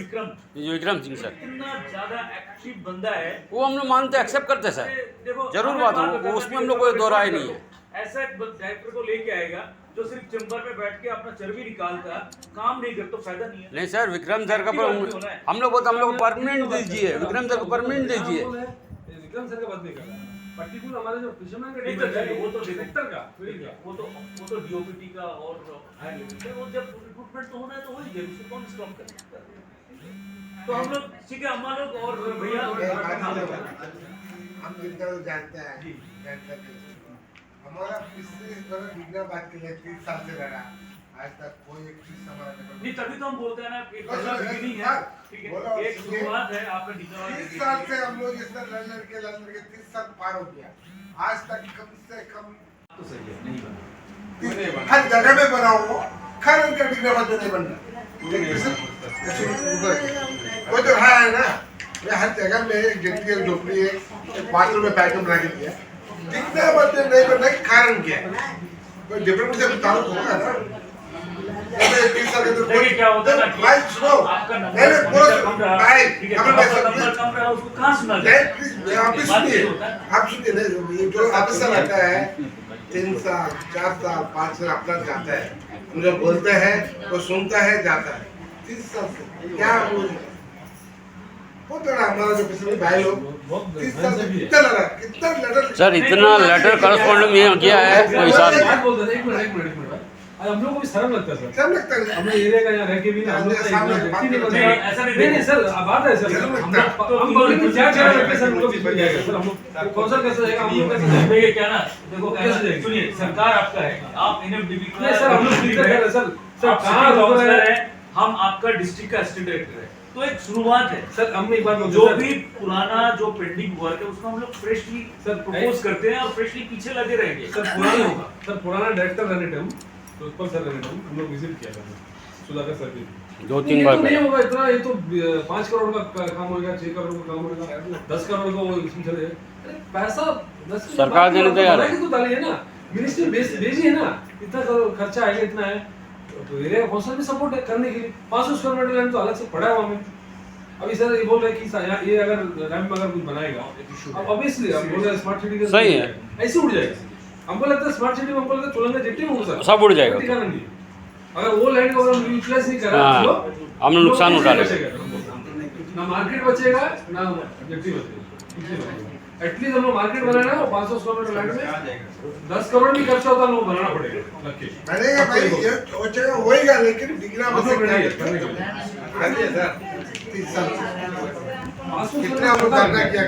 विक्रम सिंह सर इतना ज्यादा एक्टिव बंदा है, वो हम लोग मानते हैं, एक्सेप्ट करते हैं सर, देखो जरूर बात हो, वो उसमें हम लोग कोई दो राय नहीं है। ऐसा एक डायरेक्टर को लेके आएगा जो सिर्फ चैम्बर में बैठ के अपना चर्बी निकालता, काम नहीं करता, तो फायदा नहीं है। नहीं सर, विक्रम सर का हम लोग बोलते, हम लोग को परमानेंट दीजिए, विक्रम सर को परमानेंट दीजिए। विक्रम सर का बात नहीं कर रहा, पर्टिकुलर हमारे जो फिशरमैन का नहीं टीम है, वो तो सेक्टर का फील्ड का, वो तो डीओपीटी का और हाई लेवल पे, वो जब रिक्रूटमेंट तो होना है तो हो ही जाए, उसको कौन स्टॉप कर सकता है। तो हम लोग ठीक है, हम लोग और भैया हम जिनका लोग जानते हैं, हमारा पिछले बार बिगना बात के लिए 30 साल से लड़ा, आज तक कोई एक चीज हमारा नहीं तभी तो हम बोलते हैं ना कि बस पहला बस बिगिनिंग है बस, ठीक बोलो, है एक सुनिए। शुरुआत है आपने डिप्लोमा 30 साल से हम लोग इस तरह लड़ के 30 साल पार हो गया आज तक कम से कम तो सही है नहीं बना हर जगह में बना हो हर उनका डिग्री तो नहीं बनना वो जो है ना ये हर जगह में एक जगह की झोपड़ी है एक बाथरूम में पैक बना के दिया दिखना बच्चे नहीं बनने का कारण क्या है कोई डिफरेंट से ताल्लुक होगा ना जैसे 30 साल के तो देखिए क्या होता है ना कि भाई सुनो आपका मैंने नंबर पूरा कम रहा भाई ठीक है हमें आपका नंबर कम रहा उसको कहाँ सुना जाए प्लीज आप भी सुनिए आप सुनिए ना ये जो ऑफिसर आता है 3 साल 4 साल 5 साल अपना जाता है हम जब बोलते हैं वो सुनता है जाता है 30 साल से क्या बहुत बड़ा हमारा जो पिछले भाई लोग 30 साल से कितना लड़ा सर इतना लेटर करस्पॉन्डेंस ये किया है कोई हिसाब नहीं। बात बोलते थे एक मिनट भाई आज हम लोग को भी शर्म लगता है सर सब लगता है हमने एरिया का यहाँ रह के भी ना हम लोग का सामने इतना बात व्यक्ति नहीं करो। बनता नहीं, ऐसा नहीं नहीं सर अब बात है सर जरूर हम लगता है। हम पब्लिक में क्या चेहरा रख के सर उनको बीच में जाएगा सर हम लोग कौन सा कैसे जाएगा हम लोग कैसे जाएंगे देखिए क्या ना देखो क्या कैसे ना, जाएंगे? सुनिए सरकार आपका है आप NFDB नहीं सर हम लोग दिक्कत कर रहे हैं सर आप कहाँ सिटी रुक रहे काउंसलर हैं है हम आपका डिस्ट्रिक्ट का असिस्टेंट डायरेक्टर है तो एक शुरुआत है सर हमने एक बात बोली, जो सर, भी पुराना जो पेंडिंग वर्क है उसको हम लोग फ्रेशली सर, प्रपोज करते हैं और फ्रेशली पीछे लगे रहेंगे सर पुराना होगा सर पुराना डायरेक्टर रहने टाइम तो उत्पल सर रहने टाइम हम लोग विजिट किया था सुधाकर सर की 2-3 बार तो नहीं करा। होगा इतना ये तो 5 करोड़ का काम होगा 6 करोड़ का काम होगा 10 करोड़ का वो इसमें चले अरे पैसा 10 सरकार देने तैयार है। तो डाली है ना मिनिस्ट्री भेजी है ना इतना खर्चा आएगा इतना है तो एरिया काउंसिल भी सपोर्ट करने के लिए 500 स्क्वायर मीटर लैंड तो अलग से पड़ा है वहाँ में अभी सर ये बोल रहे हैं कि ये अगर रैंप में अगर कुछ बनाएगा अब ऑब्वियसली हम बोल रहे हैं स्मार्ट सिटी सही है। ऐसे उड़ जाएगा हमको लगता है स्मार्ट सिटी में हमको लगता है चुलंगा जितनी होगा सर सब उड़ जाएगा। कोई ठिकाना नहीं है। अगर वो लैंड को अगर हम यूटिलाइज नहीं कर हाँ, रहे हमने नुकसान उठा लिया। ना मार्केट बचेगा ना जेटी बचेगा एटलीस्ट हम लोग मार्केट बनाना है और 500 स्क्वायर मीटर लैंड में 10 करोड़ भी खर्चा होता है लोग बनाना पड़ेगा लग के बनेगा भाई ये वो जगह होएगा लेकिन बिगड़ा हम लोग बस ready है करने के लिए हाँ जी सर 30 साल से 500 कितना हम लोग करना क्या